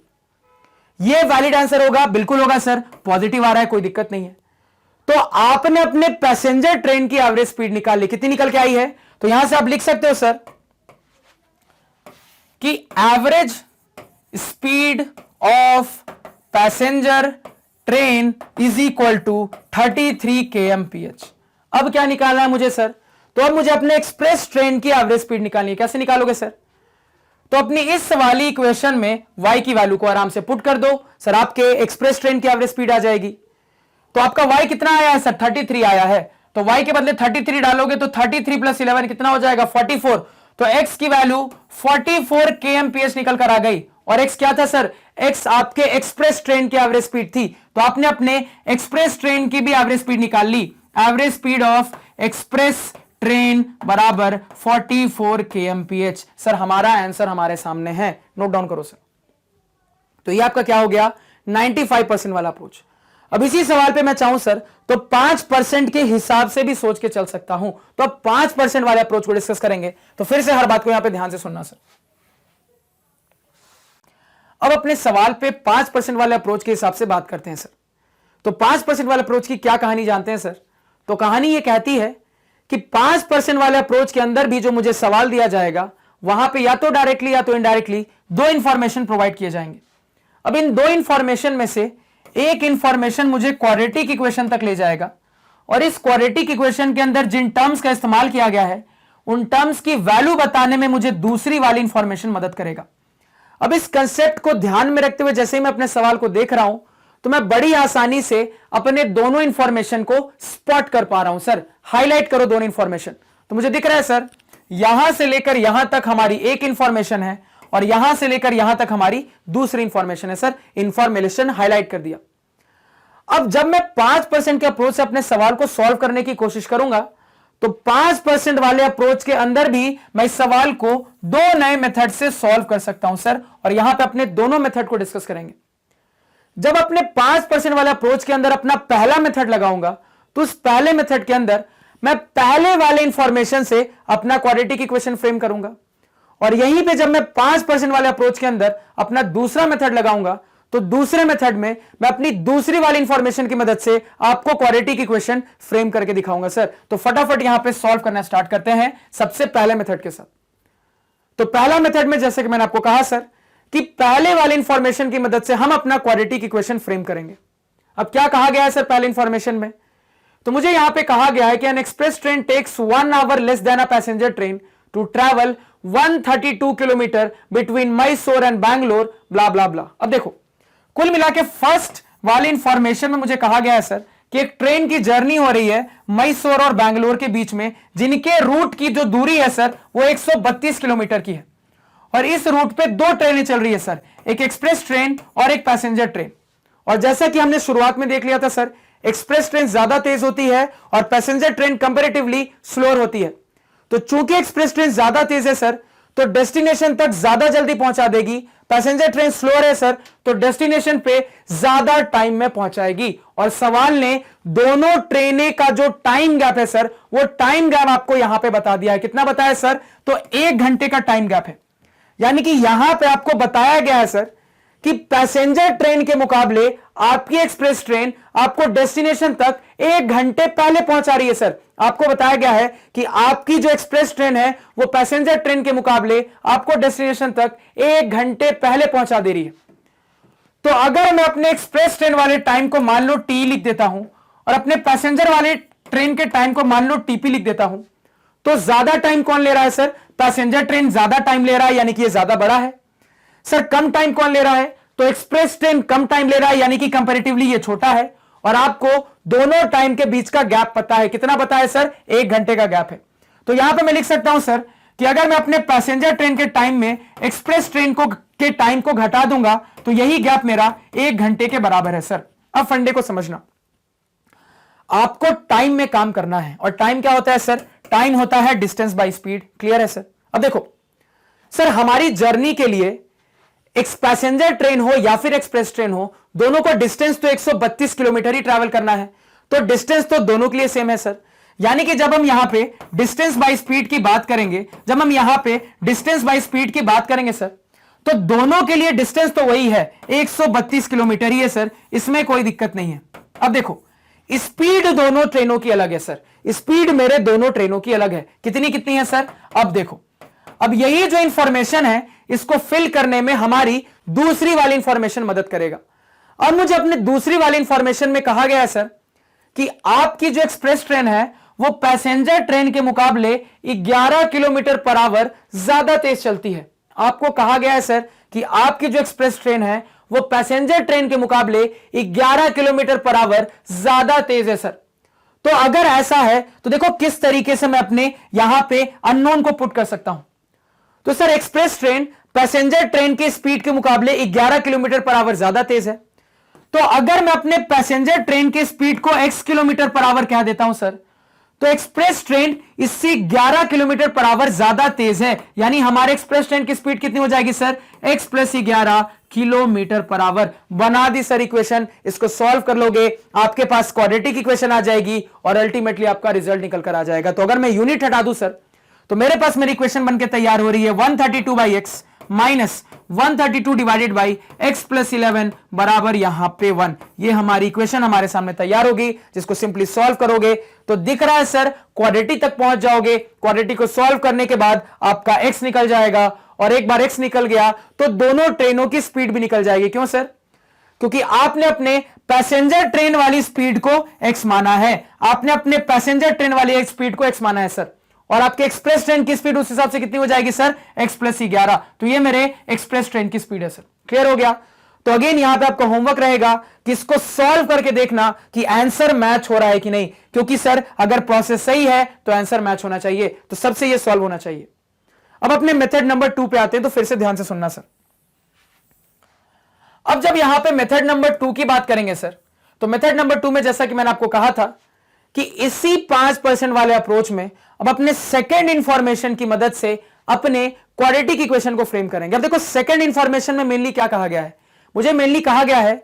A: ये वैलिड आंसर होगा, बिल्कुल होगा सर, पॉजिटिव आ रहा है, कोई दिक्कत नहीं है। तो आपने अपने पैसेंजर ट्रेन की एवरेज स्पीड निकाल ली, कितनी निकल के आई है? तो यहां से आप लिख सकते हो सर कि average speed of passenger train is equal to 33 kmph। अब क्या निकालना है मुझे सर? तो अब मुझे अपने एक्सप्रेस ट्रेन की एवरेज स्पीड निकालनी है। कैसे निकालोगे सर? तो अपनी इस वाली इक्वेशन में y की वैल्यू को आराम से पुट कर दो सर, आपके एक्सप्रेस ट्रेन की एवरेज स्पीड आ जाएगी। तो आपका y कितना आया है सर? 33 आया है। तो y के बदले 33 डालोगे तो 33 प्लस 11 कितना हो जाएगा? 44। तो x की वैल्यू 44 kmph निकल कर आ गई। और x क्या था सर? x आपके एक्सप्रेस ट्रेन की एवरेज स्पीड थी। तो आपने अपने एक्सप्रेस ट्रेन की भी एवरेज स्पीड निकाल ली। Average speed of express train बराबर 44 kmph। सर हमारा आंसर हमारे सामने है, नोट डाउन करो सर। तो ये आपका क्या हो गया? 95% वाला अप्रोच। अब इसी सवाल पे मैं चाहूं सर तो 5% के हिसाब से भी सोच के चल सकता हूं। तो अब 5% वाले अप्रोच को डिस्कस करेंगे। तो फिर से हर बात को यहां पे ध्यान से सुनना सर। अब अपने सवाल पे 5% वाले अप्रोच के हिसाब से बात करते हैं सर। तो 5% वाले अप्रोच की क्या कहानी जानते हैं सर? तो कहानी ये कहती है कि 5% वाले अप्रोच के अंदर भी जो मुझे सवाल दिया जाएगा वहां पे या तो डायरेक्टली या तो इनडायरेक्टली दो इंफॉर्मेशन प्रोवाइड किए जाएंगे। अब इन दो इंफॉर्मेशन में से एक इंफॉर्मेशन मुझे क्वाड्रेटिक इक्वेशन तक ले जाएगा और इस क्वाड्रेटिक इक्वेशन के अंदर जिन टर्म्स का इस्तेमाल किया गया है उन टर्म्स की वैल्यू बताने में मुझे दूसरी वाली इंफॉर्मेशन मदद करेगा। अब इस कंसेप्ट को ध्यान में रखते हुए जैसे ही मैं अपने सवाल को देख रहा हूं तो मैं बड़ी आसानी से अपने दोनों इंफॉर्मेशन को स्पॉट कर पा रहा हूं। सर हाईलाइट करो दोनों इंफॉर्मेशन। तो मुझे दिख रहा है सर यहां से लेकर यहां तक हमारी एक इंफॉर्मेशन है और यहां से लेकर यहां तक हमारी दूसरी इंफॉर्मेशन है। सर इंफॉर्मेशन हाईलाइट कर दिया। अब जब मैं 5% के अप्रोच से अपने सवाल को सॉल्व करने की कोशिश करूंगा तो 5% वाले अप्रोच के अंदर भी मैं इस सवाल को दो नए मेथड से सॉल्व कर सकता हूं सर, और यहां पे अपने दोनों मेथड को डिस्कस करेंगे। जब अपने 5% वाले अप्रोच के अंदर अपना पहला मेथड लगाऊंगा तो उस पहले मेथड के अंदर मैं पहले वाले इंफॉर्मेशन से अपना क्वाड्रेटिक इक्वेशन फ्रेम करूंगा, और यहीं पे जब मैं 5% वाले अप्रोच के अंदर अपना दूसरा मेथड लगाऊंगा तो दूसरे मेथड में मैं अपनी दूसरी वाली इंफॉर्मेशन की मदद से आपको क्वाड्रेटिक इक्वेशन फ्रेम करके दिखाऊंगा। सर तो फटाफट यहां पे सॉल्व करना स्टार्ट करते हैं सबसे पहले मेथड के साथ। तो पहला मेथड में जैसे कि मैंने आपको कहा सर कि पहले वाले इंफॉर्मेशन की मदद से हम अपना क्वाड्रेटिक इक्वेशन फ्रेम करेंगे। अब क्या कहा गया है सर पहले इंफॉर्मेशन में? तो मुझे यहां पे कहा गया है कि an express train takes 1 hour less than a passenger train to travel 132 kilometre between Mysore and Bangalore blah blah blah. अब देखो कुल मिला के फर्स्ट वाली इंफॉर्मेशन में मुझे कहा गया है सर कि एक ट्रेन की जर्नी हो रही है मैसूर और बैंगलोर के बीच में, जिनके रूट की जो दूरी है सर वो 132 किलोमीटर की है, और इस रूट पे दो ट्रेनें चल रही है सर, एक एक्सप्रेस ट्रेन और एक पैसेंजर ट्रेन। और जैसा कि हमने शुरुआत में देख लिया था सर एक्सप्रेस ट्रेन ज्यादा तेज होती है और पैसेंजर ट्रेन कंपैरेटिवली स्लोअर होती है। तो चूंकि एक्सप्रेस ट्रेन ज्यादा तेज है सर तो डेस्टिनेशन तक ज्यादा जल्दी पहुंचा देगी, पैसेंजर ट्रेन स्लोअर है सर तो डेस्टिनेशन पे ज्यादा टाइम में पहुंचाएगी। और सवाल ने दोनों ट्रेनें का जो टाइम गैप है सर वो टाइम गैप आपको यहां पे बता दिया है। कितना बताया सर? तो 1 घंटे का टाइम गैप है। यानी कि यहां पे आपको बताया गया है सर कि पैसेंजर ट्रेन के मुकाबले आपकी एक्सप्रेस ट्रेन आपको डेस्टिनेशन तक 1 घंटे पहले पहुंचा रही है। सर आपको बताया गया है कि आपकी जो एक्सप्रेस ट्रेन है वो पैसेंजर ट्रेन के मुकाबले आपको डेस्टिनेशन तक 1 घंटे पहले पहुंचा दे रही है। तो अगर मैं अपने एक्सप्रेस ट्रेन वाले टाइम को मान लो टी लिख देता हूं और अपने पैसेंजर वाले ट्रेन के टाइम को मान लो टीपी लिख देता हूं, तो ज्यादा टाइम कौन ले रहा है सर? पैसेंजर ट्रेन ज्यादा टाइम ले रहा है, यानी कि ये ज्यादा बड़ा है। सर कम टाइम कौन ले रहा है? तो एक्सप्रेस ट्रेन कम टाइम ले रहा है, यानी कि कंपैरेटिवली ये छोटा है। और आपको दोनों टाइम के बीच का गैप पता है। कितना पता है सर? 1 घंटे का गैप है। तो यहां पे मैं लिख सकता हूं सर कि अगर मैं अपने पैसेंजर ट्रेन के टाइम में एक्सप्रेस ट्रेन के टाइम को घटा दूंगा तो यही गैप मेरा 1 घंटे के बराबर है। सर अब फंडे को समझना, आपको टाइम में काम करना है। और टाइम क्या होता है सर? टाइम होता है डिस्टेंस बाय स्पीड। क्लियर है सर? अब देखो सर, हमारी जर्नी के लिए एक पैसेंजर ट्रेन हो या फिर एक्सप्रेस ट्रेन हो, दोनों को डिस्टेंस तो 132 किलोमीटर ही ट्रैवल करना है, तो डिस्टेंस तो दोनों के लिए सेम है सर। यानी कि जब हम यहां पे डिस्टेंस बाय स्पीड की बात करेंगे, जब हम यहां पे डिस्टेंस बाय स्पीड की बात करेंगे सर, तो दोनों के लिए डिस्टेंस तो वही है, 132 किलोमीटर ही है सर, इसमें कोई दिक्कत नहीं है। अब देखो, स्पीड दोनों ट्रेनों की अलग है सर, स्पीड मेरे दोनों ट्रेनों की अलग है। कितनी कितनी है सर? अब देखो, अब यही जो इंफॉर्मेशन है इसको फिल करने में हमारी दूसरी वाली इंफॉर्मेशन मदद करेगा। अब मुझे अपने दूसरी वाली इंफॉर्मेशन में कहा गया है सर कि आपकी जो एक्सप्रेस ट्रेन है वो पैसेंजर ट्रेन के मुकाबले 11 किलोमीटर पर आवर ज्यादा तेज चलती है। आपको कहा गया है सर कि आपकी जो एक्सप्रेस ट्रेन है वो पैसेंजर ट्रेन के मुकाबले 11 किलोमीटर पर आवर ज्यादा तेज है सर। तो अगर ऐसा है तो देखो किस तरीके से मैं अपने यहां पे अननोन को पुट कर सकता हूं। तो sir, express train passenger train के स्पीड के मुकाबले 11 किलोमीटर पर आवर ज्यादा तेज है। तो अगर मैं अपने पैसेंजर ट्रेन के स्पीड को x किलोमीटर पर आवर कह देता हूं सर, तो एक्सप्रेस ट्रेन इससे 11 किलोमीटर पर आवर ज्यादा तेज है। यानी हमारे एक्सप्रेस ट्रेन की स्पीड कितनी हो जाएगी sir? x + 11 kilometre per our. बना दी सर इक्वेशन, इसको सॉल्व कर लोगे, आपके पास क्वाड्रेटिक इक्वेशन आ जाएगी और अल्टीमेटली आपका रिजल्ट निकल कर आ जाएगा। तो अगर मैं यूनिट हटा दूं सर, तो मेरे पास मेरी इक्वेशन बनके तैयार हो रही है 132/x minus 132 divided by x + 11 बराबर यहां पे 1। ये हमारी इक्वेशन हमारे सामने तैयार होगी, जिसको सिंपली सॉल्व करोगे तो दिख रहा है सर क्वाड्रेटिक तक पहुंच जाओगे। क्वाड्रेटिक को सॉल्व करने के बाद आपका x निकल जाएगा, और एक बार x निकल गया तो दोनों ट्रेनों की स्पीड भी निकल जाएगी। क्यों सर? क्योंकि आपने अपने पैसेंजर ट्रेन वाली स्पीड को x माना है, आपने अपने पैसेंजर ट्रेन वाली स्पीड को x माना है सर, और आपके एक्सप्रेस ट्रेन की स्पीड उस हिसाब से कितनी हो जाएगी सर? x + 11। तो ये मेरे एक्सप्रेस ट्रेन की स्पीड है सर। क्लियर हो गया? तो अगेन यहां पे आपका होमवर्क रहेगा कि इसको सॉल्व करके देखना कि आंसर मैच हो रहा है कि नहीं, क्योंकि सर अगर प्रोसेस सही है तो आंसर मैच होना चाहिए, तो सबसे ये सॉल्व होना चाहिए। अब अपने मेथड नंबर 2 पे आते हैं, तो फिर से ध्यान से सुनना सर। अब जब यहां पे मेथड नंबर 2 की बात करेंगे सर, तो मेथड नंबर 2 में जैसा कि मैंने आपको कहा था कि इसी 5% वाले अप्रोच में अब अपने सेकंड इंफॉर्मेशन की मदद से अपने क्वाड्रेटिक इक्वेशन को फ्रेम करेंगे। अब देखो, सेकंड इंफॉर्मेशन में मेनली क्या कहा गया है? मुझे मेनली कहा गया है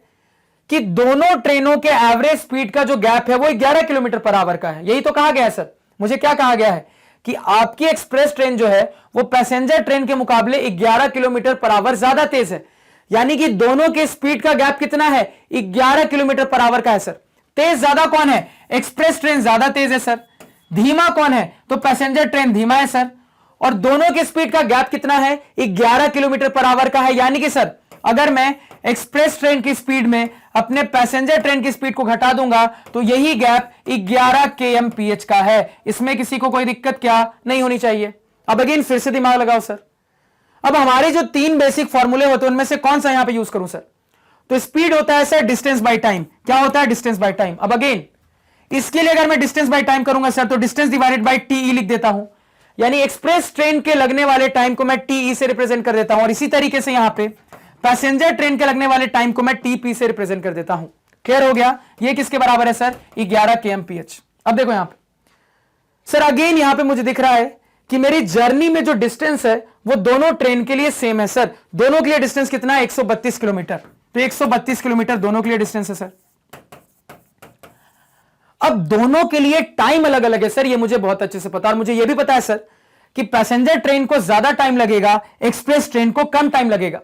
A: कि दोनों ट्रेनों के एवरेज स्पीड का जो गैप है वो 11 किलोमीटर पर आवर का है। यही तो कहा गया है सर। मुझे क्या कहा गया है कि आपकी एक्सप्रेस ट्रेन जो है वो पैसेंजर ट्रेन के मुकाबले 11 किलोमीटर पर आवर ज्यादा तेज है। यानी कि दोनों के स्पीड का गैप कितना है? 11 किलोमीटर पर आवर का है सर। तेज ज्यादा कौन है? एक्सप्रेस ट्रेन ज्यादा तेज है सर। धीमा कौन है? तो पैसेंजर ट्रेन धीमा है सर। और दोनों के स्पीड का गैप कितना है? 11 किलोमीटर पर आवर का है। यानी कि सर अगर मैं एक्सप्रेस ट्रेन की स्पीड में अपने पैसेंजर ट्रेन की स्पीड को घटा दूंगा तो यही गैप 11 kmph का है। इसमें किसी को कोई दिक्कत क्या नहीं होनी चाहिए। अब अगेन फिर से दिमाग लगाओ सर। अब हमारे जो 3 बेसिक फॉर्मूले होते हैं उनमें से कौन सा यहां पे यूज करूं सर? तो स्पीड होता है सर डिस्टेंस बाय टाइम। क्या होता है? Distance by time. अब अगेन इसके लिए अगर मैं डिस्टेंस बाय टाइम करूंगा सर, तो डिस्टेंस डिवाइडेड बाय टी लिख देता हूं। यानी एक्सप्रेस ट्रेन के लगने वाले टाइम को मैं टी से रिप्रेजेंट कर देता हूं, और इसी तरीके से यहां पे पैसेंजर ट्रेन के लगने वाले टाइम को मैं टीपी से रिप्रेजेंट कर देता हूं। क्लियर हो गया? ये किसके बराबर है सर? 11 kmph। अब देखो यहां पे सर, अगेन यहां पे मुझे दिख रहा है कि मेरी जर्नी में जो डिस्टेंस है वो दोनों ट्रेन के लिए सेम है सर। दोनों के लिए डिस्टेंस कितना है? 132 किलोमीटर। तो 132 किलोमीटर दोनों के लिए डिस्टेंस है सर। अब दोनों के लिए टाइम अलग अलग है सर, ये मुझे बहुत अच्छे से पता है। और मुझे यह भी पता है सर कि पैसेंजर ट्रेन को ज्यादा टाइम लगेगा, एक्सप्रेस ट्रेन को कम टाइम लगेगा।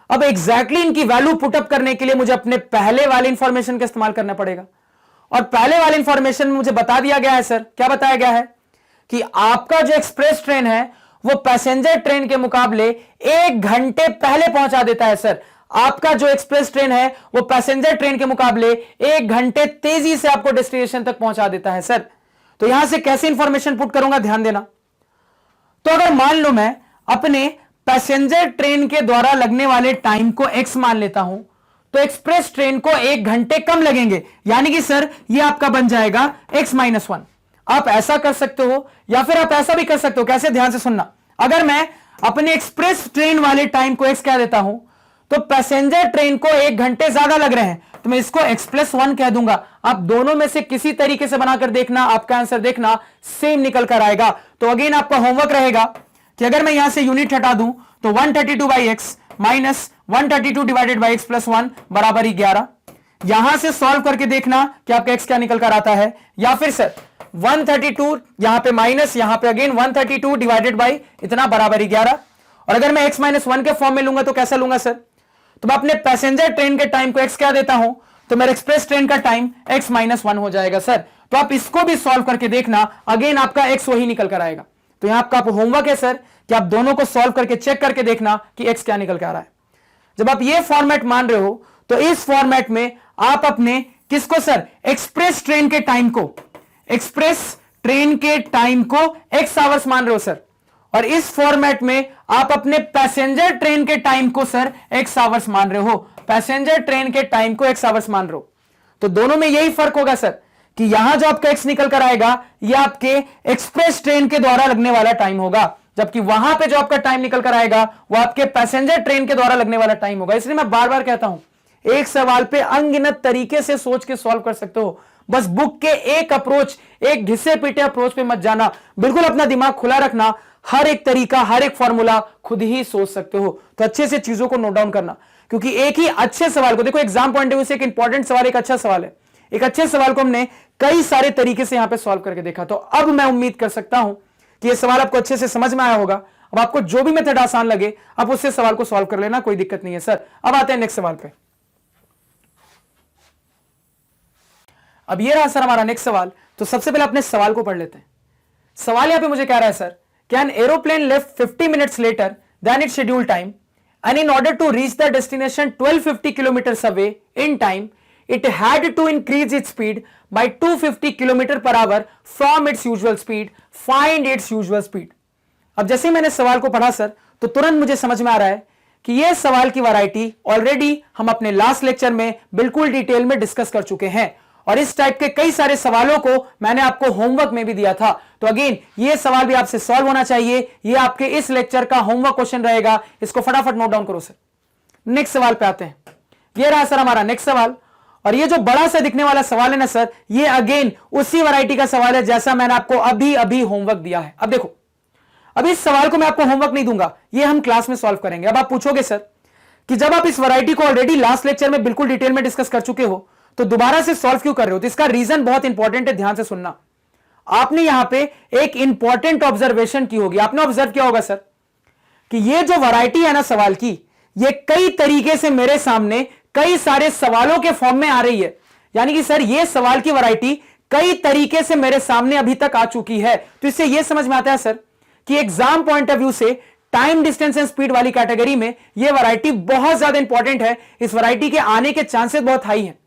A: अब एग्जैक्टली इनकी वैल्यू पुटअप करने के लिए मुझे अपने पहले वाले इंफॉर्मेशन का इस्तेमाल करना पड़ेगा। और पहले वाले इंफॉर्मेशन में मुझे बता दिया गया है सर, क्या बताया गया है कि आपका जो एक्सप्रेस ट्रेन है वो पैसेंजर ट्रेन के मुकाबले 1 घंटे पहले पहुंचा देता है सर। आपका जो एक्सप्रेस ट्रेन है वो पैसेंजर ट्रेन के मुकाबले 1 घंटे तेजी से आपको डेस्टिनेशन तक पहुंचा देता है सर। तो यहां से कैसे इंफॉर्मेशन पुट करूंगा, ध्यान देना। तो अगर मान लो मैं अपने पैसेंजर ट्रेन के द्वारा लगने वाले टाइम को x मान लेता हूं, तो एक्सप्रेस ट्रेन को 1 घंटे कम लगेंगे। यानी कि सर ये आपका बन जाएगा x-1। आप ऐसा कर सकते हो या फिर आप ऐसा भी कर सकते हो। कैसे? ध्यान से सुनना। अगर मैं अपने एक्सप्रेस ट्रेन वाले टाइम को x कह देता हूं, तो पैसेंजर ट्रेन को 1 घंटे ज्यादा लग रहे हैं, तो मैं इसको x+1 कह दूंगा। आप दोनों में से किसी तरीके से बनाकर देखना, आपका आंसर देखना सेम निकल कर आएगा। तो अगेन आपका होमवर्क रहेगा कि अगर मैं यहां से यूनिट हटा दूं तो 132/x minus 132 divided by x+1 बराबर 11। यहां से सॉल्व करके देखना कि आपका x क्या निकल कर आता है, या फिर सर 132 यहां पे माइनस, यहां पे अगेन 132 डिवाइडेड बाई इतना बराबर 11। और अगर मैं x-1 के फॉर्म में लूंगा तो कैसा लूंगा सर, तो मैं अपने पैसेंजर ट्रेन के टाइम को x क्या देता हूं, तो मेरा एक्सप्रेस ट्रेन का टाइम x-1 हो जाएगा सर। तो आप इसको भी सॉल्व करके देखना, अगेन आपका x वही निकल कर आएगा। तो यहां आपका होमवर्क है सर कि आप दोनों को सॉल्व करके चेक करके देखना कि x क्या निकल कर आ रहा है। जब आप ये फॉर्मेट मान रहे हो तो इस फॉर्मेट में आप अपने किसको सर, एक्सप्रेस ट्रेन के टाइम को, एक्सप्रेस ट्रेन के टाइम को x आवर्स मान रहे हो सर, और इस फॉर्मेट में आप अपने पैसेंजर ट्रेन के टाइम को सर x आवर्स मान रहे हो, पैसेंजर ट्रेन के टाइम को x आवर्स मान रहे हो। तो दोनों में यही फर्क होगा सर कि यहां जो आपका x निकल कर आएगा यह आपके एक्सप्रेस ट्रेन के द्वारा लगने वाला टाइम होगा, जबकि वहां पे जो आपका टाइम निकल कर आएगा वो आपके पैसेंजर ट्रेन के द्वारा लगने वाला टाइम होगा। इसलिए मैं बार बार कहता हूं, एक सवाल पे अनगिनत तरीके से सोच के सॉल्व कर सकते हो, बस बुक के एक अप्रोच, एक घिसे पीटे अप्रोच पे मत जाना, बिल्कुल अपना दिमाग खुला रखना, हर एक तरीका, हर एक फॉर्मूला खुद ही सोच सकते हो। तो अच्छे से चीजों को नोट डाउन करना, क्योंकि एक ही अच्छे सवाल को, देखो एग्जाम पॉइंट ऑफ व्यू से एक इंपॉर्टेंट सवाल, एक अच्छा सवाल है, एक अच्छे सवाल को हमने कई सारे तरीके से यहां पे सॉल्व करके देखा। तो अब मैं उम्मीद कर सकता हूं कि यह सवाल आपको अच्छे से समझ में आया होगा। अब आपको जो भी मेथड आसान लगे आप उससे सवाल को सॉल्व कर लेना, कोई दिक्कत नहीं है सर। अब आते हैं नेक्स्ट सवाल पे। अब ये रहा सर हमारा नेक्स्ट सवाल। तो सबसे पहले अपने सवाल को पढ़ लेते हैं। सवाल यहां पे मुझे कह रहा है sir, can aeroplane left 50 minutes later then its schedule time and in order to reach the destination 1250 kilometres away in time it had to increase its speed by 250 km per hour from its usual speed. Find its usual speed. अब जैसे ही मैंने सवाल को पढ़ा sir तो तुरंत मुझे समझ में आ रहा है कि यह सवाल की वैरायटी ऑलरेडी हम अपने लास्ट लेक्चर में बिल्कुल डिटेल में डिस्कस कर चुके हैं, और इस टाइप के कई सारे सवालों को मैंने आपको होमवर्क में भी दिया था। तो अगेन ये सवाल भी आपसे सॉल्व होना चाहिए, ये आपके इस लेक्चर का होमवर्क क्वेश्चन रहेगा, इसको फटाफट नोट डाउन करो सर। नेक्स्ट सवाल पे आते हैं। ये रहा सर हमारा नेक्स्ट सवाल, और ये जो बड़ा सा दिखने वाला सवाल है ना सर, ये अगेन उसी वैरायटी का सवाल है जैसा मैंने आपको अभी अभी होमवर्क दिया है। अब देखो, अब इस सवाल को मैं आपको होमवर्क नहीं दूंगा, ये हम क्लास में सॉल्व करेंगे। अब आप पूछोगे सर कि जब आप इस वैरायटी को ऑलरेडी लास्ट लेक्चर में बिल्कुल डिटेल में डिस्कस कर चुके हो तो दोबारा से सॉल्व क्यों कर रहे हो? तो इसका रीजन बहुत इंपॉर्टेंट है, ध्यान से सुनना। आपने यहां पे एक इंपॉर्टेंट ऑब्जर्वेशन की होगी, आपने ऑब्जर्व किया होगा सर कि ये जो वैरायटी है ना सवाल की, ये कई तरीके से मेरे सामने कई सारे सवालों के फॉर्म में आ रही है। यानी कि सर ये सवाल की वैरायटी कई तरीके से मेरे सामने अभी तक आ चुकी है। तो इससे यह समझ में आता है सर कि एग्जाम पॉइंट ऑफ व्यू से टाइम, डिस्टेंस एंड स्पीड वाली कैटेगरी में यह वैरायटी बहुत ज्यादा इंपॉर्टेंट है, इस वैरायटी के आने के चांसेस बहुत हाई हैं।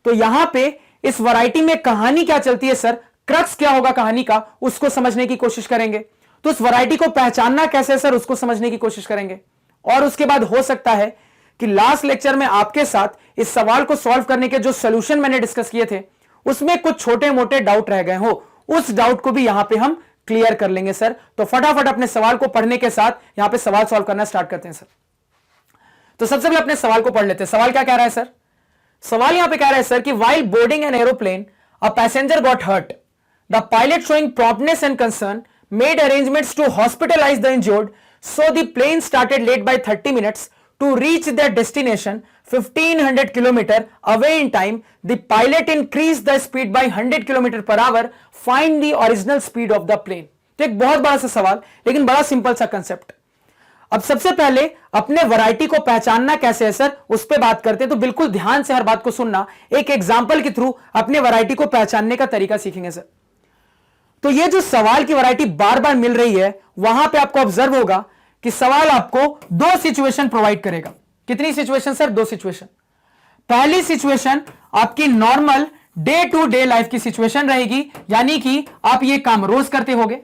A: तो यहां पे इस वैरायटी में कहानी क्या चलती है सर, क्रक्स क्या होगा कहानी का, उसको समझने की कोशिश करेंगे। तो उस वैरायटी को पहचानना कैसे सर, उसको समझने की कोशिश करेंगे। और उसके बाद हो सकता है कि लास्ट लेक्चर में आपके साथ इस सवाल को सॉल्व करने के जो सॉल्यूशन मैंने डिस्कस किए थे उसमें कुछ छोटे मोटे डाउट रह गए हो, उस डाउट को भी यहां पे हम क्लियर कर लेंगे सर। तो फटाफट अपने सवाल को पढ़ने के साथ यहां पे सवाल सॉल्व करना स्टार्ट करते हैं सर। तो सबसे पहले अपने सवाल को पढ़ लेते हैं। सवाल क्या कह रहा है सर? सवाल यहां पे कह रहा है सर कि while boarding an aeroplane a passenger got hurt, the pilot showing promptness and concern made arrangements to hospitalize the injured, so the plane started late by 30 minutes to reach their destination 1500 km away in time. The pilot increased the speed by 100 km per hour. Find the original speed of the plane. तो एक बहुत बड़ा सा सवाल, लेकिन बड़ा simple सा concept. अब सबसे पहले अपने वैरायटी को पहचानना कैसे है सर, उस पर बात करते हैं। तो बिल्कुल ध्यान से हर बात को सुनना, एक एग्जाम्पल के थ्रू अपने वैरायटी को पहचानने का तरीका सीखेंगे सर। तो ये जो सवाल की वैरायटी बार बार मिल रही है, वहां पे आपको ऑब्जर्व होगा कि सवाल आपको दो सिचुएशन प्रोवाइड करेगा। कितनी सिचुएशन सर? दो सिचुएशन। पहली सिचुएशन आपकी normal day to day life की सिचुएशन रहेगी, यानी कि आप ये काम रोज करते होगे।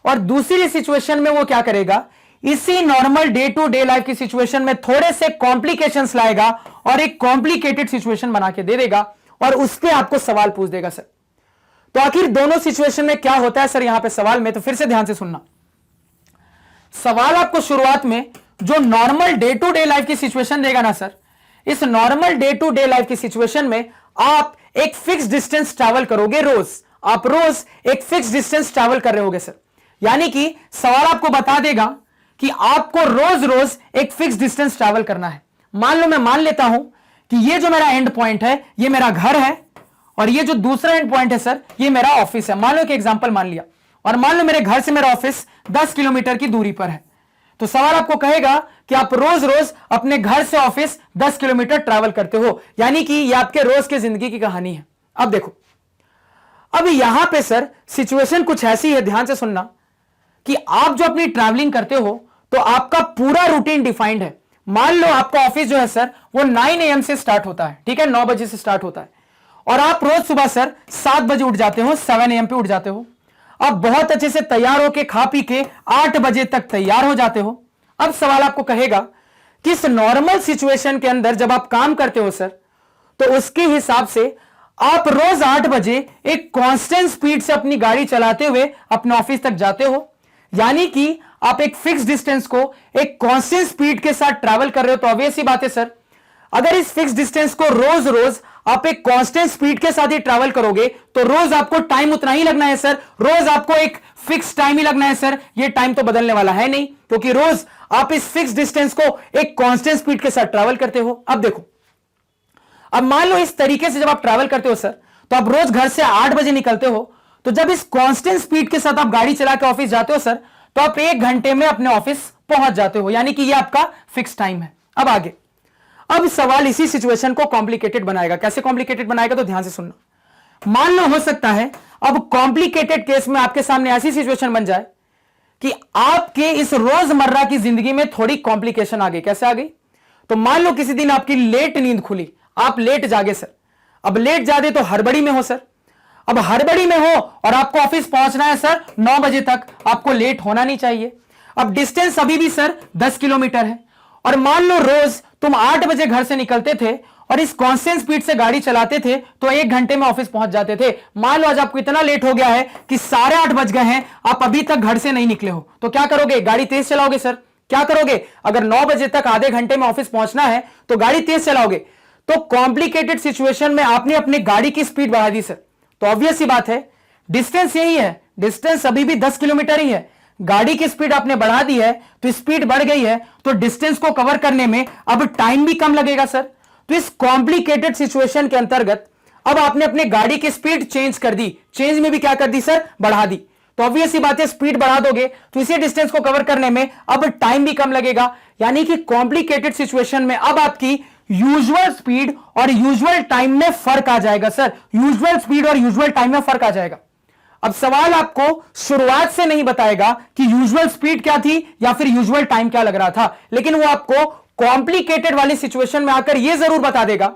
A: और दूसरी सिचुएशन में वो क्या करेगा, इसी normal day to day life की सिचुएशन में थोड़े से कॉम्प्लिकेशंस लाएगा और एक कॉम्प्लिकेटेड सिचुएशन बना के दे देगा और उस पर आपको सवाल पूछ देगा सर। तो आखिर दोनों सिचुएशन में क्या होता है सर यहां पे सवाल में? तो फिर से ध्यान से सुनना। सवाल आपको शुरुआत में जो normal day to day life की सिचुएशन देगा ना सर, इस normal day to day life की सिचुएशन में आप एक फिक्स डिस्टेंस ट्रैवल करोगे रोज, आप रोज एक फिक्स डिस्टेंस ट्रैवल कर रहे होगे सर। यानी कि सवाल आपको बता देगा कि आपको रोज रोज एक फिक्स डिस्टेंस ट्रैवल करना है। मान लो मैं मान लेता हूं कि ये जो मेरा एंड पॉइंट है ये मेरा घर है, और ये जो दूसरा एंड पॉइंट है सर ये मेरा ऑफिस है। मान लो एक एग्जांपल मान लिया, और मान लो मेरे घर से मेरा ऑफिस 10 किलोमीटर की दूरी पर है। तो सवाल आपको कहेगा कि आप रोज रोज अपने घर से ऑफिस 10 किलोमीटर ट्रैवल करते हो, यानी कि ये आपके रोज की जिंदगी की कहानी है। अब देखो, अब यहां पे सर सिचुएशन कुछ ऐसी है, ध्यान से सुनना, कि आप जो अपनी ट्रैवलिंग करते हो तो आपका पूरा रूटीन डिफाइंड है। मान लो आपका ऑफिस जो है सर वो 9 AM से स्टार्ट होता है, ठीक है, 9 बजे से स्टार्ट होता है, और आप रोज सुबह सर 7 बजे उठ जाते हो, 7 AM पे उठ जाते हो। आप बहुत अच्छे से तैयार होके खा पी के 8 बजे तक तैयार हो जाते हो। अब सवाल आपको कहेगा कि इस नॉर्मल सिचुएशन के अंदर जब आप काम करते हो सर, तो उसके हिसाब से आप रोज 8 बजे एक कांस्टेंट स्पीड से अपनी गाड़ी चलाते हुए अपने ऑफिस तक जाते हो, यानी कि आप एक फिक्स डिस्टेंस को एक कांस्टेंट स्पीड के साथ ट्रैवल कर रहे हो। तो ऑब्वियस सी बात है सर, अगर इस फिक्स डिस्टेंस को रोज रोज आप एक कांस्टेंट स्पीड के साथ ही ट्रैवल करोगे तो रोज आपको टाइम उतना ही लगना है सर, रोज आपको एक फिक्स टाइम ही लगना है सर, ये टाइम तो बदलने वाला है नहीं, क्योंकि रोज आप इस फिक्स डिस्टेंस को एक कांस्टेंट स्पीड के साथ ट्रैवल करते हो। अब देखो, अब मान लो इस तरीके से जब आप ट्रैवल करते हो सर, तो आप रोज घर से 8 बजे निकलते हो, तो जब इस कांस्टेंट स्पीड के साथ आप गाड़ी चला के ऑफिस जाते हो सर, तो आप 1 घंटे में अपने ऑफिस पहुंच जाते हो, यानी कि ये आपका फिक्स टाइम है। अब आगे, अब सवाल इसी सिचुएशन को कॉम्प्लिकेटेड बनाएगा। कैसे कॉम्प्लिकेटेड बनाएगा, तो ध्यान से सुनना। मान लो हो सकता है अब कॉम्प्लिकेटेड केस में आपके सामने ऐसी सिचुएशन बन जाए कि आपके इस रोजमर्रा की जिंदगी में थोड़ी कॉम्प्लिकेशन आ गई। कैसे आ गई, तो मान लो किसी दिन आपकी लेट नींद खुली, आप लेट जागे सर। अब लेट जागे तो हड़बड़ी में हो सर, अब हड़बड़ी में हो और आपको ऑफिस पहुंचना है सर 9 बजे तक, आपको लेट होना नहीं चाहिए। अब डिस्टेंस अभी भी सर 10 किलोमीटर है, और मान लो रोज तुम 8 बजे घर से निकलते थे और इस कांस्टेंट स्पीड से गाड़ी चलाते थे तो 1 घंटे में ऑफिस पहुंच जाते थे। मान लो आज आपको इतना लेट हो गया है कि 8:30 बज गए हैं, आप अभी तक घर से नहीं निकले हो, तो क्या करोगे, गाड़ी तेज चलाओगे सर। क्या करोगे, अगर 9 बजे तक आधे घंटे में ऑफिस पहुंचना है तो गाड़ी तेज चलाओगे। तो कॉम्प्लिकेटेड सिचुएशन में आपने अपनी गाड़ी की स्पीड बढ़ा दी सर, तो ऑब्वियस सी बात है डिस्टेंस यही है, डिस्टेंस अभी भी 10 किलोमीटर ही है, गाड़ी की स्पीड आपने बढ़ा दी है तो स्पीड बढ़ गई है, तो डिस्टेंस को कवर करने में अब टाइम भी कम लगेगा सर। तो इस कॉम्प्लिकेटेड सिचुएशन के अंतर्गत अब आपने अपने गाड़ी की स्पीड चेंज कर दी, चेंज में भी क्या कर दी सर, बढ़ा दी। तो ऑब्वियस सी बात है स्पीड बढ़ा दोगे तो इसी डिस्टेंस को कवर करने में अब टाइम भी कम लगेगा, यानी कि कॉम्प्लिकेटेड सिचुएशन में अब आपकी यूजुअल स्पीड और यूजुअल टाइम में फर्क आ जाएगा सर, यूजुअल स्पीड और यूजुअल टाइम में फर्क आ जाएगा। अब सवाल आपको शुरुआत से नहीं बताएगा कि यूजुअल स्पीड क्या थी या फिर यूजुअल टाइम क्या लग रहा था, लेकिन वो आपको कॉम्प्लिकेटेड वाली सिचुएशन में आकर यह जरूर बता देगा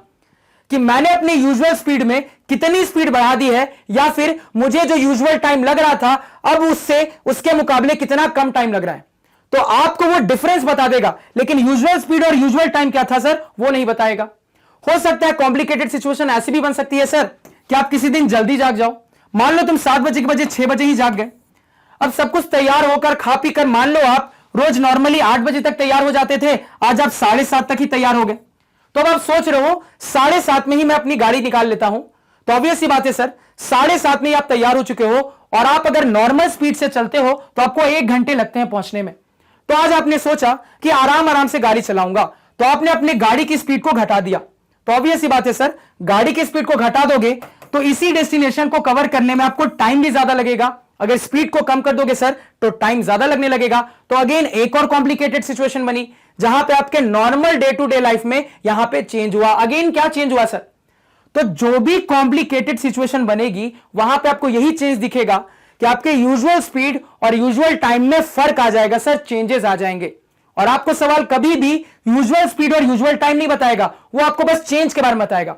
A: कि मैंने अपनी यूजुअल स्पीड में कितनी स्पीड बढ़ा दी है, या फिर मुझे जो यूजुअल टाइम लग रहा था अब उससे उसके मुकाबले कितना कम टाइम लग रहा है। तो आपको वो डिफरेंस बता देगा, लेकिन यूजुअल स्पीड और यूजुअल टाइम क्या था सर वो नहीं बताएगा। हो सकता है कॉम्प्लिकेटेड सिचुएशन ऐसी भी बन सकती है सर कि आप किसी दिन जल्दी जाग जाओ, मान लो तुम 7 बजे के बजे 6 बजे ही जाग गए। अब सब कुछ तैयार होकर खा पी कर, मान लो आप रोज नॉर्मली 8 बजे तक तैयार हो जाते थे, आज आप 7:30 तक ही तैयार हो गए। तो अब आप सोच रहे हो 7:30 में ही मैं अपनी गाड़ी निकाल लेता हूं, तो ऑब्वियस सी बात है सर 7:30 में ही आप तैयार हो चुके हो, और आप अगर नॉर्मल स्पीड से चलते हो तो आपको 1 घंटे लगते हैं पहुंचने में। तो आज आपने सोचा कि आराम आराम से गाड़ी चलाऊंगा, तो आपने अपनी गाड़ी की स्पीड को घटा दिया। तो ऑब्वियस सी बात है सर गाड़ी की स्पीड को घटा दोगे तो इसी डेस्टिनेशन को कवर करने में आपको टाइम भी ज्यादा लगेगा, अगर स्पीड को कम कर दोगे सर तो टाइम ज्यादा लगने लगेगा। तो अगेन एक और कॉम्प्लिकेटेड सिचुएशन बनी जहां पे आपके normal day to day life में यहां पे चेंज हुआ। अगेन क्या चेंज हुआ सर, तो जो भी कॉम्प्लिकेटेड सिचुएशन बनेगी वहां पे आपको यही चेंज दिखेगा कि आपके यूजुअल स्पीड और यूजुअल टाइम में फर्क आ जाएगा सर, चेंजेस आ जाएंगे। और आपको सवाल कभी भी यूजुअल स्पीड और यूजुअल टाइम नहीं बताएगा, वो आपको बस चेंज के बारे में बताएगा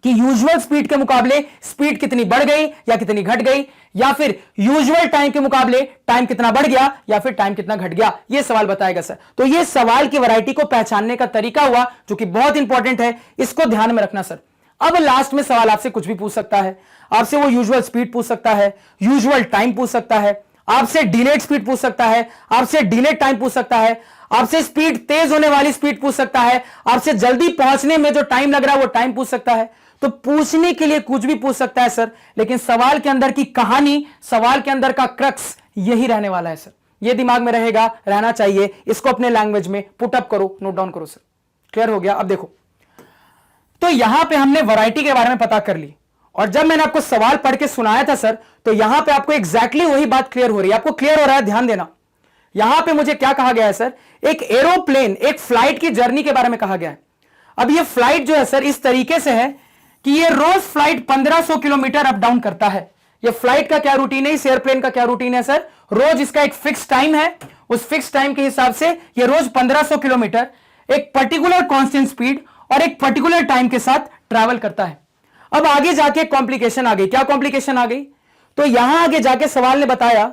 A: कि यूजुअल स्पीड के मुकाबले स्पीड कितनी बढ़ गई या कितनी घट गई, या फिर यूजुअल टाइम के मुकाबले टाइम कितना बढ़ गया या फिर टाइम कितना घट गया, यह सवाल बताएगा सर। तो यह सवाल की वैरायटी को पहचानने का तरीका हुआ जो कि बहुत इंपॉर्टेंट है, इसको ध्यान में रखना सर। अब लास्ट में सवाल आपसे कुछ भी पूछ सकता है, आपसे वो यूजुअल स्पीड पूछ सकता है, यूजुअल टाइम पूछ सकता है, आपसे डिलेड स्पीड पूछ सकता है, आपसे डिलेड टाइम पूछ सकता है, आपसे स्पीड, तेज होने वाली स्पीड पूछ सकता है, आपसे जल्दी पहुंचने में जो टाइम लग रहा है वो टाइम पूछ सकता है। तो पूछने के लिए कुछ भी पूछ सकता है सर, लेकिन सवाल के अंदर की कहानी, सवाल के अंदर का क्रक्स यही रहने वाला है सर। ये दिमाग में रहेगा, रहना चाहिए। इसको अपने लैंग्वेज में पुट अप करो, नोट डाउन करो सर। क्लियर हो गया? अब देखो, तो यहां पे हमने वैरायटी के बारे में पता कर ली, और जब मैंने आपको सवाल पढ़ के सुनाया था सर, तो यहां पे आपको एग्जैक्टली वही बात क्लियर हो रही है। आपको क्लियर हो रहा है? ध्यान देना। यहां पे मुझे क्या कहा गया है सर, एक एरोप्लेन, एक फ्लाइट की जर्नी के बारे में कहा गया है। अब ये फ्लाइट जो है सर इस तरीके से है कि ये रोज फ्लाइट 1500 किलोमीटर अप डाउन करता है। ये फ्लाइट का क्या रूटीन है, इस एयरप्लेन का क्या रूटीन है सर? रोज इसका एक फिक्स टाइम है, उस फिक्स टाइम के हिसाब से ये रोज 1500 किलोमीटर एक पर्टिकुलर कांस्टेंट स्पीड और एक पर्टिकुलर टाइम के साथ ट्रैवल करता है। अब आगे जाके कॉम्प्लिकेशन आ गई। क्या कॉम्प्लिकेशन आ गई? तो यहां आगे जाके सवाल ने बताया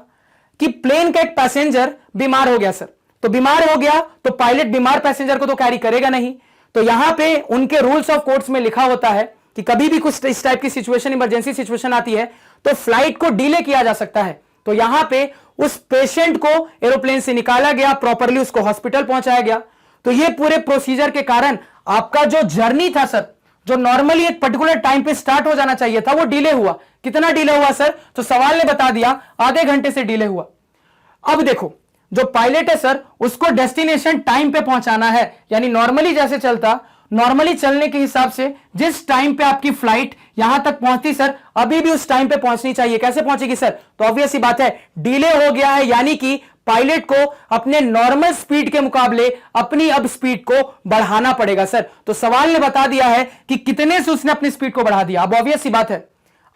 A: कि प्लेन का एक पैसेंजर बीमार हो गया सर। तो बीमार हो गया तो पायलट बीमार पैसेंजर को तो कैरी करेगा नहीं। तो यहां पे उनके रूल्स ऑफ कोर्ट्स में लिखा होता है कि कभी भी कुछ इस टाइप की सिचुएशन, इमरजेंसी सिचुएशन आती है तो फ्लाइट को डिले किया जा सकता है। तो यहां पे उस पेशेंट को एरोप्लेन से निकाला गया, प्रॉपरली उसको हॉस्पिटल पहुंचाया गया। तो ये पूरे प्रोसीजर के कारण आपका जो जर्नी था सर, जो नॉर्मली एक पर्टिकुलर टाइम पे स्टार्ट हो जाना चाहिए था, वो डिले हुआ। कितना डिले हुआ सर? तो सवाल ने बता दिया, आधे घंटे से डिले हुआ। अब देखो, जो पायलट है सर उसको डेस्टिनेशन टाइम पे पहुंचाना है, यानी नॉर्मली जैसे चलता, नॉर्मली चलने के हिसाब से जिस टाइम पे आपकी फ्लाइट यहां तक पहुंचती सर, अभी भी उस टाइम पे पहुंचनी चाहिए। कैसे पहुंचेगी सर? तो ऑब्वियस सी बात है, डिले हो गया है, यानी कि पायलट को अपने नॉर्मल स्पीड के मुकाबले अपनी अब स्पीड को बढ़ाना पड़ेगा सर। तो सवाल ने बता दिया है कि कितने से उसने अपनी स्पीड को बढ़ा दिया। अब ऑब्वियस सी बात है,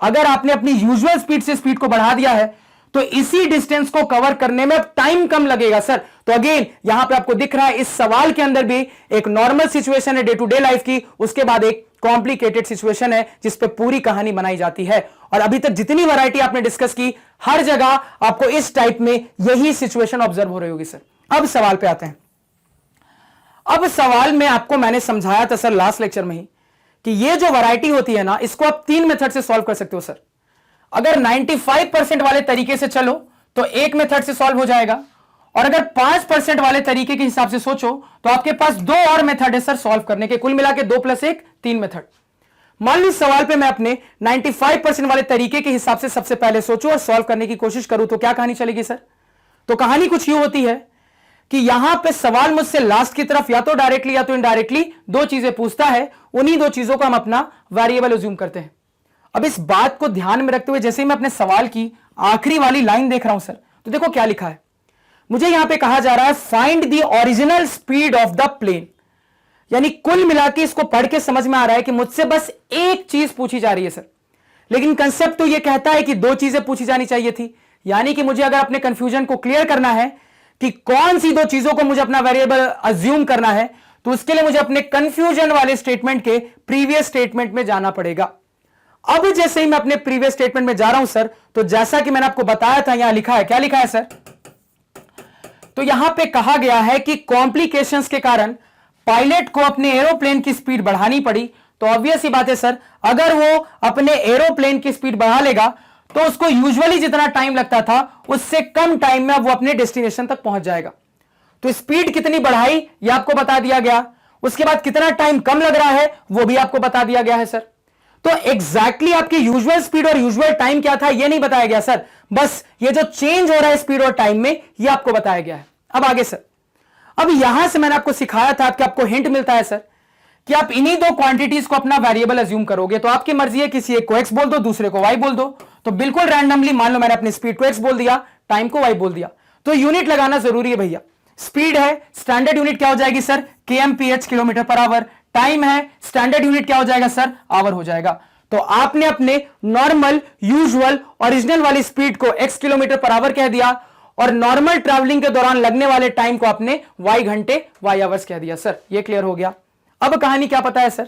A: अगर आपने अपनी यूजुअल स्पीड से स्पीड को बढ़ा दिया है तो इसी डिस्टेंस को कवर करने में अब टाइम कम लगेगा सर। तो अगेन यहां पे आपको दिख रहा है इस सवाल के अंदर भी एक नॉर्मल सिचुएशन है डे टू डे लाइफ की, उसके बाद एक कॉम्प्लिकेटेड सिचुएशन है जिस पे पूरी कहानी बनाई जाती है। और अभी तक जितनी वैरायटी आपने डिस्कस की, हर जगह आपको इस टाइप में यही सिचुएशन ऑब्जर्व हो रही होगी सर। अब सवाल पे आते हैं। अब सवाल में आपको मैंने समझाया था सर लास्ट लेक्चर में ही कि ये जो वैरायटी होती है ना, इसको आप 3 मेथड से सॉल्व कर सकते हो सर। अगर 95% वाले तरीके से चलो तो एक मेथड से सॉल्व हो जाएगा, और अगर 5% वाले तरीके के हिसाब से सोचो तो आपके पास 2 और मेथड है सर सॉल्व करने के। कुल मिला के 2 + 1 3 मेथड। मान ली सवाल पे मैं अपने 95% वाले तरीके के हिसाब से सबसे पहले सोचूं और सॉल्व करने की कोशिश करूं तो क्या कहानी चलेगी सर? तो कहानी कुछ यूं होती है कि यहां पे सवाल मुझसे लास्ट की तरफ या तो डायरेक्टली या तो इनडायरेक्टली 2 चीजें पूछता है। उन्हीं 2 चीजों को हम अपना वेरिएबल अज्यूम करते हैं। अब इस बात को ध्यान में रखते हुए जैसे ही मैं अपने सवाल की आखिरी वाली लाइन देख रहा हूं सर, तो देखो क्या लिखा है। मुझे यहां पे कहा जा रहा है find the original speed of the plane, यानी कुल मिला के इसको पढ़ के समझ में आ रहा है कि मुझसे बस एक चीज पूछी जा रही है सर, लेकिन कंसेप्ट तो यह कहता है कि 2 चीजें पूछी जानी चाहिए थी। यानी कि मुझे अगर अपने कंफ्यूजन को क्लियर करना है कि कौन सी 2 चीजों को मुझे अपना वेरिएबल अज्यूम करना है, तो उसके लिए मुझे अपने कंफ्यूजन वाले स्टेटमेंट के प्रीवियस स्टेटमेंट में जाना पड़ेगा। अब जैसे ही मैं अपने प्रीवियस स्टेटमेंट में जा रहा हूं सर, तो जैसा कि मैंने आपको बताया था, यहां लिखा है, क्या लिखा है सर? तो यहां पे कहा गया है कि कॉम्प्लिकेशंस के कारण पायलट को अपने एरोप्लेन की स्पीड बढ़ानी पड़ी। तो ऑब्वियस ही बात है सर, अगर वो अपने एरोप्लेन की स्पीड बढ़ा लेगा तो उसको यूजुअली जितना टाइम लगता था उससे कम टाइम में वो अपने डेस्टिनेशन तक पहुंच जाएगा। तो स्पीड कितनी बढ़ाई ये आपको बता दिया गया, उसके बाद कितना टाइम कम लग रहा है वो भी आपको बता दिया गया है सर। तो एग्जैक्टली आपकी यूजुअल स्पीड और यूजुअल टाइम क्या था ये नहीं बताया गया सर, बस ये जो चेंज हो रहा है स्पीड और टाइम में ये आपको बताया गया है। अब आगे सर, अब यहां से मैंने आपको सिखाया था कि आपको हिंट मिलता है सर कि आप इन्हीं 2 क्वांटिटीज को अपना वेरिएबल अज्यूम करोगे। तो आपकी मर्जी है, किसी एक को x बोल दो, दूसरे को y बोल दो। तो बिल्कुल रैंडमली मान लो मैंने अपनी स्पीड को x बोल दिया, टाइम को y बोल दिया। तो यूनिट लगाना जरूरी है भैया। स्पीड है, स्टैंडर्ड यूनिट क्या हो जाएगी sir? kmph, kilometre per our. Time है, स्टैंडर्ड यूनिट क्या हो जाएगा सर? आवर हो जाएगा। तो आपने अपने नॉर्मल, यूजुअल, ओरिजिनल वाली स्पीड को x किलोमीटर पर आवर कह दिया और नॉर्मल ट्रैवलिंग के दौरान लगने वाले टाइम को आपने y घंटे, y आवर्स कह दिया सर। ये क्लियर हो गया। अब कहानी क्या पता है सर?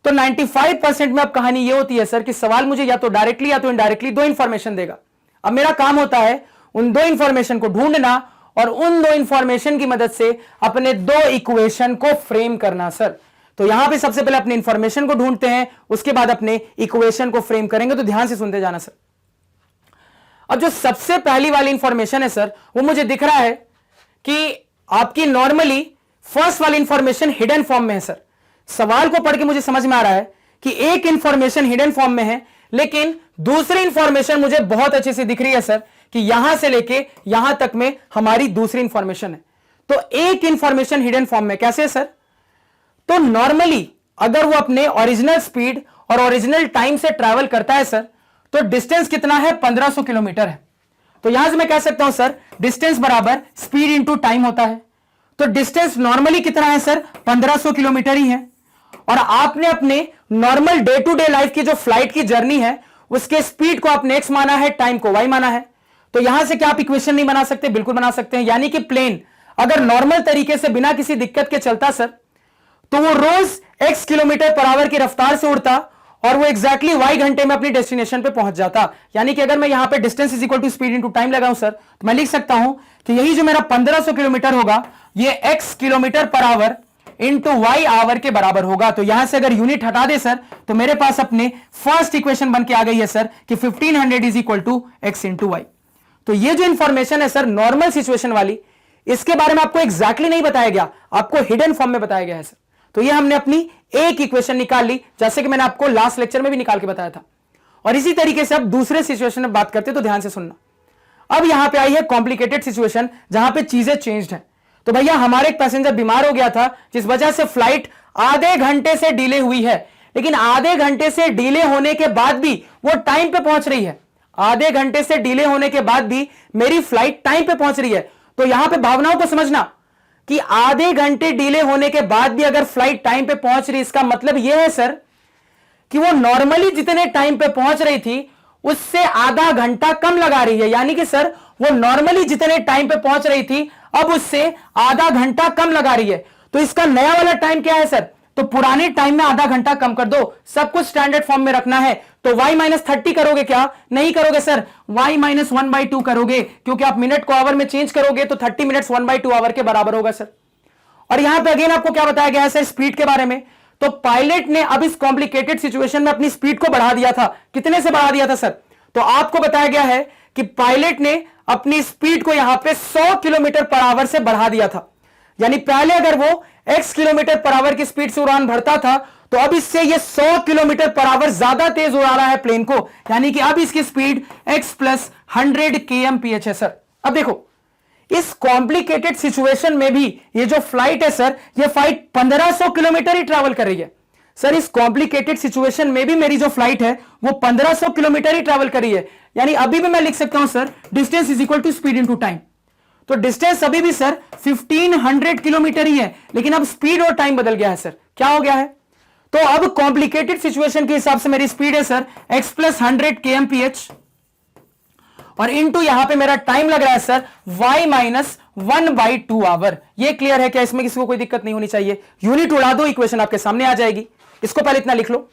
A: तो 95% में अब कहानी ये होती है सर कि सवाल मुझे या तो डायरेक्टली या तो इनडायरेक्टली 2 इंफॉर्मेशन देगा। अब मेरा काम होता है उन 2 इंफॉर्मेशन को ढूंढना और उन 2 इंफॉर्मेशन की मदद से अपने 2 इक्वेशन को फ्रेम करना सर। तो यहां पे सबसे पहले अपने इंफॉर्मेशन को ढूंढते हैं, उसके बाद अपने इक्वेशन को फ्रेम करेंगे। तो ध्यान से सुनते जाना सर। अब जो सबसे पहली वाली इंफॉर्मेशन है सर, वो मुझे दिख रहा है कि आपकी नॉर्मली फर्स्ट वाली इंफॉर्मेशन हिडन फॉर्म में है सर। सवाल को पढ़ के मुझे समझ में आ रहा है कि एक इंफॉर्मेशन हिडन फॉर्म में है, लेकिन दूसरी इंफॉर्मेशन मुझे बहुत अच्छे से दिख रही है सर कि यहां से लेके यहां तक में हमारी दूसरी इंफॉर्मेशन है। तो एक इंफॉर्मेशन हिडन फॉर्म में कैसे है सर? तो नॉर्मली अगर वो अपने ओरिजिनल स्पीड और ओरिजिनल टाइम से ट्रैवल करता है सर, तो डिस्टेंस कितना है? 1500 किलोमीटर है। तो यहां से मैं कह सकता हूं सर डिस्टेंस बराबर स्पीड इंटू टाइम होता है। तो डिस्टेंस नॉर्मली कितना है सर? 1500 किलोमीटर ही है। और आपने अपने normal day to day life की जो फ्लाइट की जर्नी है उसके स्पीड को आपने x माना है, टाइम को y माना है। तो यहां से क्या आप इक्वेशन नहीं बना सकते? बिल्कुल बना सकते हैं। यानी कि प्लेन अगर नॉर्मल तरीके से बिना किसी दिक्कत के चलता सर, तो वो रोज x किलोमीटर पर आवर की रफ्तार से उड़ता और वो एग्जैक्टली y घंटे में अपनी डेस्टिनेशन पे पहुंच जाता। यानी कि अगर मैं यहां पे distance is equal to speed into time लगाऊं सर, तो मैं लिख सकता हूं कि यही जो मेरा 1500 किलोमीटर होगा ये x kilometre per hour into y hour के बराबर होगा। तो यहां से अगर यूनिट हटा दे सर, तो मेरे पास अपने फर्स्ट इक्वेशन बन के आ गई है सर कि 1500 is equal to x into y. तो ये जो इंफॉर्मेशन है सर नॉर्मल सिचुएशन वाली, इसके बारे में आपको एग्जैक्टली नहीं बताया गया, आपको हिडन फॉर्म में बताया गया है सर। तो ये हमने अपनी एक इक्वेशन निकाल ली, जैसे कि मैंने आपको लास्ट लेक्चर में भी निकाल के बताया था। और इसी तरीके से अब दूसरे सिचुएशन में बात करते तो ध्यान से सुनना। अब यहां पे आई है कॉम्प्लिकेटेड सिचुएशन जहां पे चीजें चेंज्ड हैं। तो भैया हमारे एक पैसेंजर बीमार हो गया था, जिस वजह से फ्लाइट आधे घंटे से डिले हुई है, लेकिन आधे घंटे से डिले होने के बाद भी वो टाइम पे पहुंच रही है। आधे घंटे से डिले होने के बाद भी मेरी फ्लाइट टाइम पे पहुंच रही है। तो यहां पे भावनाओं को समझना कि आधे घंटे डिले होने के बाद भी अगर फ्लाइट टाइम पे पहुंच रही, इसका मतलब यह है सर कि वो नॉर्मली जितने टाइम पे पहुंच रही थी उससे आधा घंटा कम लगा रही है। यानी कि सर वो नॉर्मली जितने टाइम पे पहुंच रही थी अब उससे आधा घंटा कम लगा रही है। तो इसका नया वाला टाइम क्या है सर? तो पुराने टाइम में आधा घंटा कम कर दो, सब कुछ स्टैंडर्ड फॉर्म में रखना है। तो y माइनस 30 करोगे क्या? नहीं करोगे सर, y माइनस 1/2 करोगे, क्योंकि आप मिनट को आवर में चेंज करोगे तो 30 मिनट्स 1/2 आवर के बराबर होगा सर। और यहां पे अगेन आपको क्या बताया गया है सर? स्पीड के बारे में। तो पायलट ने अब इस कॉम्प्लिकेटेड सिचुएशन में अपनी स्पीड को बढ़ा दिया था। कितने से बढ़ा दिया था सर? तो आपको बताया गया है कि पायलट ने अपनी स्पीड को यहां पे 100 किलोमीटर पर आवर से बढ़ा दिया था। यानी पहले अगर वो x किलोमीटर पर आवर की स्पीड से उड़ान भरता था, तो अब इससे ये 100 किलोमीटर पर आवर ज्यादा तेज उड़ा रहा है प्लेन को। यानी कि अब इसकी स्पीड x प्लस 100 kmph है सर। अब देखो इस कॉम्प्लिकेटेड सिचुएशन में भी ये जो फ्लाइट है सर, ये फ्लाइट 1500 किलोमीटर ही ट्रैवल कर रही है सर। इस कॉम्प्लिकेटेड सिचुएशन में भी मेरी जो फ्लाइट है वो 1500 किलोमीटर ही ट्रैवल कर रही है। यानी अभी भी मैं लिख सकता हूं sir distance is equal to speed into time. तो डिस्टेंस अभी भी सर 1500 किलोमीटर ही है, लेकिन अब स्पीड और टाइम बदल गया है सर। क्या हो गया है? तो अब कॉम्प्लिकेटेड सिचुएशन के हिसाब से मेरी स्पीड है सर x प्लस 100 kmph और इनटू यहां पे मेरा टाइम लग रहा है सर y माइनस 1/2 आवर। ये क्लियर है क्या? इसमें किसी को कोई दिक्कत नहीं होनी चाहिए। यूनिट उड़ा दो, इक्वेशन आपके सामने आ जाएगी। इसको पहले इतना लिख लो।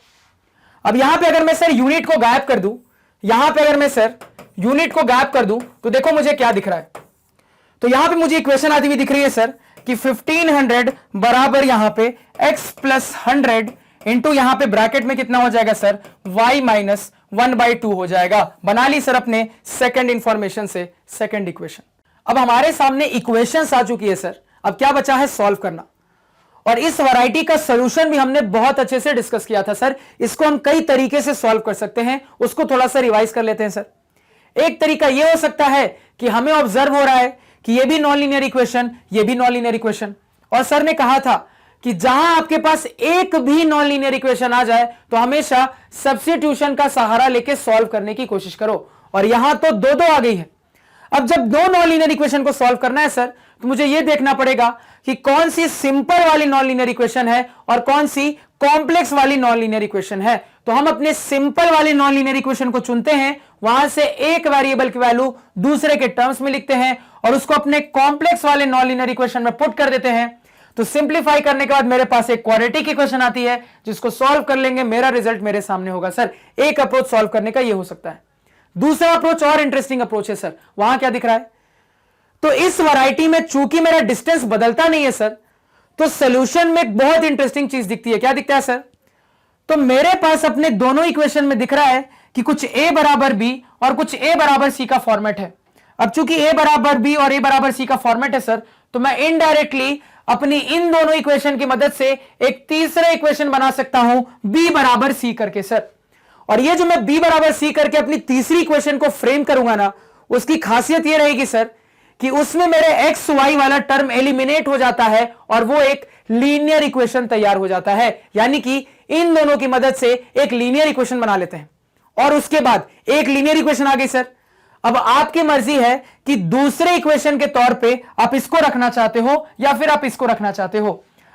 A: अब यहां पे अगर मैं सर यूनिट को गायब कर दूं, यहां पे अगर मैं सर यूनिट को गायब कर दूं, तो देखो मुझे क्या दिख रहा है। तो यहां पे मुझे इक्वेशन आती हुई दिख रही है सर कि 1500 बराबर यहां पे x प्लस 100 इंटू यहां पे ब्रैकेट में कितना हो जाएगा सर? y माइनस 1/2 हो जाएगा। बना ली सर अपने सेकंड इंफॉर्मेशन से सेकंड इक्वेशन। अब हमारे सामने इक्वेशंस आ चुकी है सर, अब क्या बचा है? सॉल्व करना। और इस वैरायटी का सॉल्यूशन भी हमने बहुत अच्छे से डिस्कस किया था सर। इसको हम कई तरीके से सॉल्व कर सकते हैं, उसको थोड़ा सा रिवाइज कर लेते हैं सर। एक तरीका यह हो सकता है कि हमें ऑब्जर्व हो रहा है कि ये भी नॉन लीनियर इक्वेशन, ये भी नॉन लीनियर इक्वेशन, और सर ने कहा था कि जहां आपके पास एक भी नॉन लीनियर इक्वेशन आ जाए तो हमेशा सब्स्टिट्यूशन का सहारा लेके सॉल्व करने की कोशिश करो। और यहां तो दो दो आ गई है। अब जब दो नॉन लीनियर इक्वेशन को सॉल्व करना है सर, तो मुझे यह देखना पड़ेगा कि कौन सी सिंपल वाली नॉन लीनियर इक्वेशन है और कौन सी कॉम्प्लेक्स वाली नॉन लीनियर इक्वेशन है। तो हम अपने सिंपल वाली नॉन लीनियर इक्वेशन को चुनते हैं, वहां से एक वेरिएबल की वैल्यू दूसरे के टर्म्स में लिखते हैं और उसको अपने कॉम्प्लेक्स वाले नॉन लीनियर इक्वेशन में पुट कर देते हैं। तो सिंप्लीफाई करने के बाद मेरे पास एक क्वाड्रेटिक इक्वेशन आती है, जिसको सॉल्व कर लेंगे, मेरा रिजल्ट मेरे सामने होगा सर। एक अप्रोच सॉल्व करने का ये हो सकता है। दूसरा अप्रोच और इंटरेस्टिंग अप्रोच है सर। वहां क्या दिख रहा है? तो इस वैरायटी में चूंकि मेरा डिस्टेंस बदलता नहीं है सर, तो सॉल्यूशन में एक बहुत इंटरेस्टिंग चीज दिखती है। क्या दिखता है सर? तो मेरे पास अपने दोनों इक्वेशन में दिख रहा है कि कुछ a बराबर b और कुछ a बराबर c का फॉर्मेट है। अब चूंकि a बराबर b और a बराबर c का फॉर्मेट है सर, तो मैं इनडायरेक्टली अपनी इन दोनों इक्वेशन की मदद से एक तीसरा इक्वेशन बना सकता हूं b बराबर c करके सर। और ये जो मैं b बराबर c करके अपनी तीसरी इक्वेशन को फ्रेम करूंगा ना, उसकी खासियत ये रहेगी सर कि उसमें मेरे एक्स वाई वाला टर्म एलिमिनेट हो जाता है और वो एक लीनियर इक्वेशन तैयार हो जाता है। यानी कि इन दोनों की मदद से एक लीनियर इक्वेशन बना लेते हैं और उसके बाद एक लीनियर इक्वेशन आ गई सर। अब आपकी मर्जी है कि दूसरे इक्वेशन के तौर पे आप इसको रखना चाहते हो या फिर आप इसको रखना चाहते हो।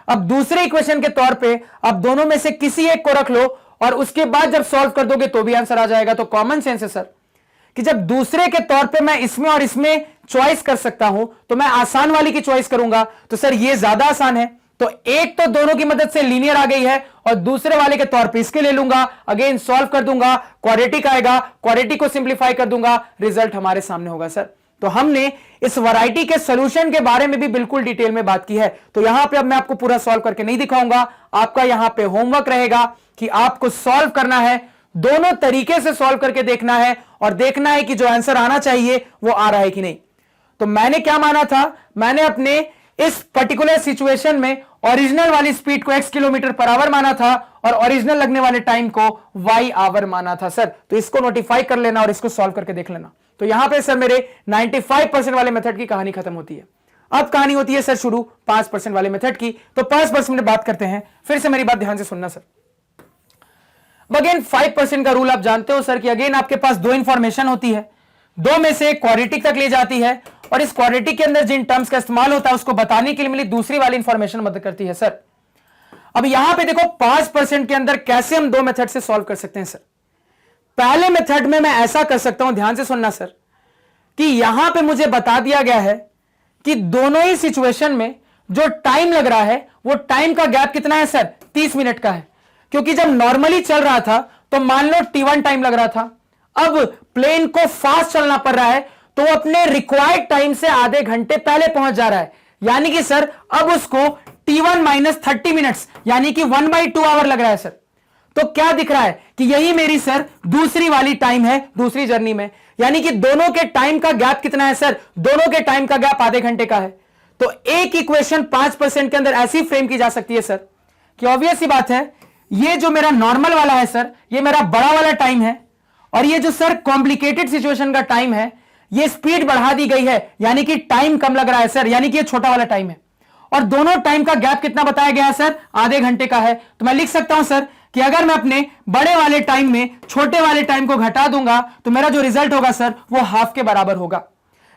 A: अब दूसरे इक्वेशन के तौर पे आप दोनों में से किसी एक को रख लो और उसके बाद जब सॉल्व कर दोगे तो भी आंसर आ जाएगा। तो कॉमन सेंस है सर कि जब दूसरे के तौर पे मैं इसमें और इसमें चॉइस कर सकता हूं तो मैं आसान वाली की चॉइस करूंगा। तो सर ये ज्यादा आसान है, तो एक तो दोनों की मदद से लीनियर आ गई है और दूसरे वाले के तौर पे इसके ले लूंगा, अगेन सॉल्व कर दूंगा, क्वाड्रेटिक आएगा, क्वाड्रेटिक को सिंप्लीफाई कर दूंगा, रिजल्ट हमारे सामने होगा सर। तो हमने इस वैरायटी के सॉल्यूशन के बारे में भी बिल्कुल डिटेल में बात की है। तो यहां पे अब मैं आपको पूरा सॉल्व करके नहीं दिखाऊंगा, आपका यहां पे होमवर्क रहेगा कि आपको सॉल्व करना है, दोनों तरीके से सॉल्व करके देखना है और देखना है कि जो आंसर आना चाहिए वो आ रहा है कि नहीं। तो मैंने क्या माना था, मैंने अपने इस पर्टिकुलर सिचुएशन में ओरिजिनल वाली स्पीड को x किलोमीटर पर आवर माना था और ओरिजिनल लगने वाले टाइम को y आवर माना था सर। तो इसको नोटिफाई कर लेना और इसको सॉल्व करके देख लेना। तो यहां पे सर मेरे 95% वाले मेथड की कहानी खत्म होती है। अब कहानी होती है सर शुरू 5% वाले मेथड की। तो 5% में बात करते हैं, फिर से मेरी बात ध्यान से सुनना सर। अगेन 5% का रूल आप जानते हो सर कि अगेन आपके पास दो इंफॉर्मेशन होती है, दो में से क्वाड्रेटिक तक ले जाती है और इस क्वाड्रेटिक के अंदर जिन टर्म्स का इस्तेमाल होता है उसको बताने के लिए मिली दूसरी वाली इंफॉर्मेशन मदद करती है सर। अब यहां पे देखो 5% के अंदर कैसे हम दो मेथड से सॉल्व कर सकते हैं सर। पहले मेथड में मैं ऐसा कर सकता हूं, ध्यान से सुनना सर, कि यहां पे मुझे बता दिया गया है कि दोनों ही सिचुएशन में जो टाइम लग रहा है वो टाइम का गैप कितना है सर, 30 मिनट का है। क्योंकि जब नॉर्मली चल रहा था तो मान लो t1 टाइम लग रहा था, अब प्लेन को फास्ट चलना पड़ रहा है तो अपने रिक्वायर्ड टाइम से आधे घंटे पहले पहुंच जा रहा है। यानी कि सर अब उसको t1 माइनस 30 मिनट्स यानी कि 1/2 आवर लग रहा है सर। तो क्या दिख रहा है कि यही मेरी सर दूसरी वाली टाइम है दूसरी जर्नी में। यानी कि दोनों के टाइम का गैप कितना है सर, दोनों के टाइम का गैप आधे घंटे का है। तो एक इक्वेशन 5% के अंदर ऐसी फ्रेम की जा सकती है सर कि ऑब्वियस सी बात है, ये जो मेरा नॉर्मल वाला है सर ये मेरा बड़ा वाला टाइम है और ये जो सर कॉम्प्लिकेटेड सिचुएशन का टाइम है ये स्पीड बढ़ा दी गई है यानी कि टाइम कम लग रहा है सर, यानी कि ये छोटा वाला टाइम है और दोनों टाइम का गैप कितना बताया गया है सर, आधे घंटे का है। तो मैं लिख सकता हूं सर कि अगर मैं अपने बड़े वाले टाइम में छोटे वाले टाइम को घटा दूंगा तो मेरा जो रिजल्ट होगा सर वो हाफ के बराबर होगा।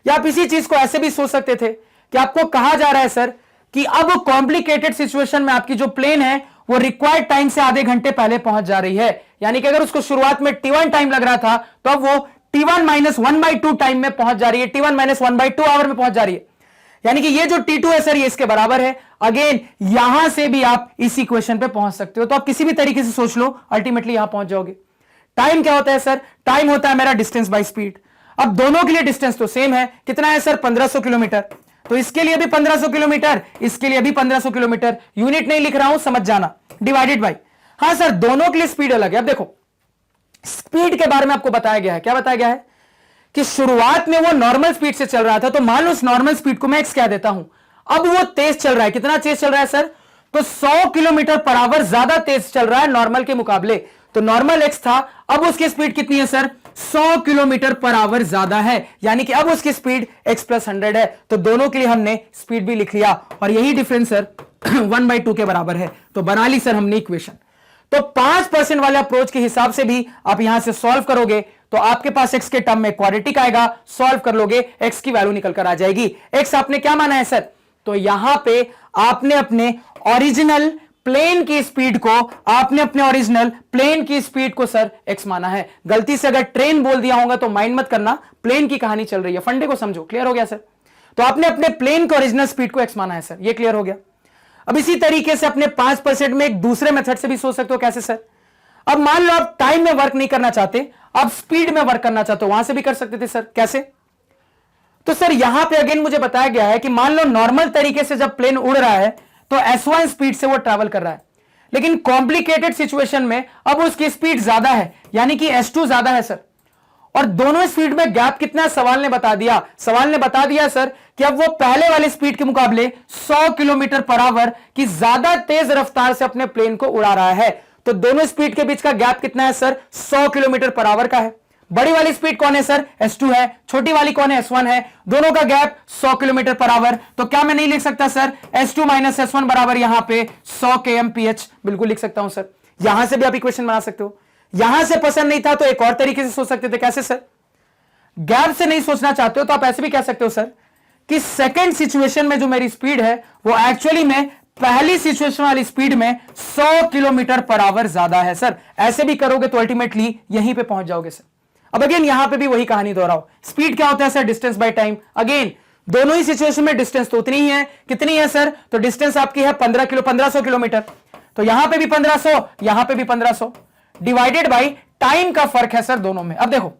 A: या आप इसी चीज को ऐसे भी सोच सकते थे कि आपको कहा जा रहा है सर कि अब कॉम्प्लिकेटेड सिचुएशन में आपकी जो प्लेन है वो रिक्वायर्ड टाइम से आधे घंटे पहले पहुंच जा रही है। यानी कि अगर उसको शुरुआत में t1 टाइम लग रहा था तो अब वो t1 माइनस 1/2 टाइम में पहुंच जा रही है, t1 माइनस 1/2 आवर में पहुंच जा रही है। यानी कि ये जो t2 है सर ये इसके बराबर है। अगेन यहां से भी आप इस इक्वेशन पे पहुंच सकते हो। तो आप किसी भी तरीके से सोच लो अल्टीमेटली यहां पहुंच जाओगे। टाइम क्या होता है सर, टाइम होता है मेरा डिस्टेंस बाय स्पीड। अब दोनों के लिए डिस्टेंस तो सेम है, कितना है सर 1500 किलोमीटर। तो इसके लिए भी 1500 किलोमीटर, इसके लिए भी 1500 किलोमीटर। यूनिट नहीं लिख रहा हूं, समझ जाना, डिवाइडेड बाय। हां सर दोनों के लिए स्पीड अलग है। अब देखो स्पीड के बारे में आपको बताया गया है, क्या बताया गया है कि शुरुआत में वो नॉर्मल स्पीड से चल रहा था तो मान लो उस नॉर्मल स्पीड को मैं एक्स कह देता हूं। अब वो तेज चल रहा है, कितना तेज चल रहा है सर, तो 100 किलोमीटर पर आवर ज्यादा तेज चल रहा है नॉर्मल के मुकाबले। तो नॉर्मल एक्स था, अब उसकी स्पीड कितनी है सर, 100 किलोमीटर पर आवर ज्यादा है। यानी कि अब उसकी स्पीड x प्लस 100 है। तो दोनों के लिए हमने स्पीड भी लिख लिया और यही डिफरेंस सर 1/2 के बराबर है। तो बना ली सर हमने इक्वेशन। तो 5% वाले अप्रोच के हिसाब से भी आप यहां से सॉल्व करोगे तो आपके पास x के टर्म में क्वाड्रेटिक आएगा, सॉल्व कर लोगे x की वैल्यू निकल कर आ जाएगी। x आपने क्या माना है सर, तो यहां पे आपने अपने ओरिजिनल प्लेन की स्पीड को, आपने अपने ओरिजिनल प्लेन की स्पीड को सर x माना है। गलती से अगर ट्रेन बोल दिया होगा तो माइंड मत करना, प्लेन की कहानी चल रही है, फंडे को समझो। क्लियर हो गया सर। तो आपने अपने प्लेन के ओरिजिनल स्पीड को x माना है सर, ये क्लियर हो गया। अब इसी तरीके से अपने 5% में एक दूसरे मेथड से भी सोच सकते हो, कैसे सर। अब मान लो आप टाइम में वर्क नहीं करना चाहते, आप स्पीड में वर्क करना चाहते हो, वहां से भी कर सकते थे सर। कैसे, तो सर यहां पे अगेन मुझे बताया गया है कि मान लो नॉर्मल तरीके से जब प्लेन उड़ रहा है तो s1 स्पीड से वो ट्रैवल कर रहा है, लेकिन कॉम्प्लिकेटेड सिचुएशन में अब उसकी स्पीड ज्यादा है यानी कि s2 ज्यादा है सर। और दोनों स्पीड में गैप कितना है सवाल ने बता दिया। सवाल ने बता दिया सर कि अब वो पहले वाली स्पीड के मुकाबले 100 किलोमीटर पर आवर की ज्यादा तेज रफ्तार से अपने प्लेन को उड़ा रहा है। तो दोनों स्पीड के बीच का गैप कितना है सर, 100 किलोमीटर पर आवर का है। बड़ी वाली स्पीड कौन है सर, S2 है। छोटी वाली कौन है, S1 है। दोनों का गैप 100 किलोमीटर पर आवर। तो क्या मैं नहीं लिख सकता सर S2 माइनस S1 बराबर यहां पे 100 kmph? बिल्कुल लिख सकता हूं सर। यहां से भी आप इक्वेशन बना सकते हो। यहां से पसंद नहीं था तो एक और तरीके से सोच सकते थे। कैसे सर? गैप से नहीं सोचना चाहते हो तो आप ऐसे भी कह सकते हो सर कि सेकंड सिचुएशन में जो मेरी स्पीड है वो एक्चुअली में पहली सिचुएशन वाली स्पीड में 100 किलोमीटर पर आवर ज्यादा है सर। ऐसे भी करोगे तो अल्टीमेटली यहीं पे पहुंच जाओगे सर। अब अगेन यहां पे भी वही कहानी दोहराओ। स्पीड क्या होता है sir, distance by time. Again दोनों ही सिचुएशन में डिस्टेंस तो उतनी ही है। कितनी है सर, तो डिस्टेंस आपकी है 1500 किलोमीटर। तो यहां पे भी 1500, यहां पे भी 1500 डिवाइडेड बाय टाइम का फर्क है सर दोनों में। अब देखो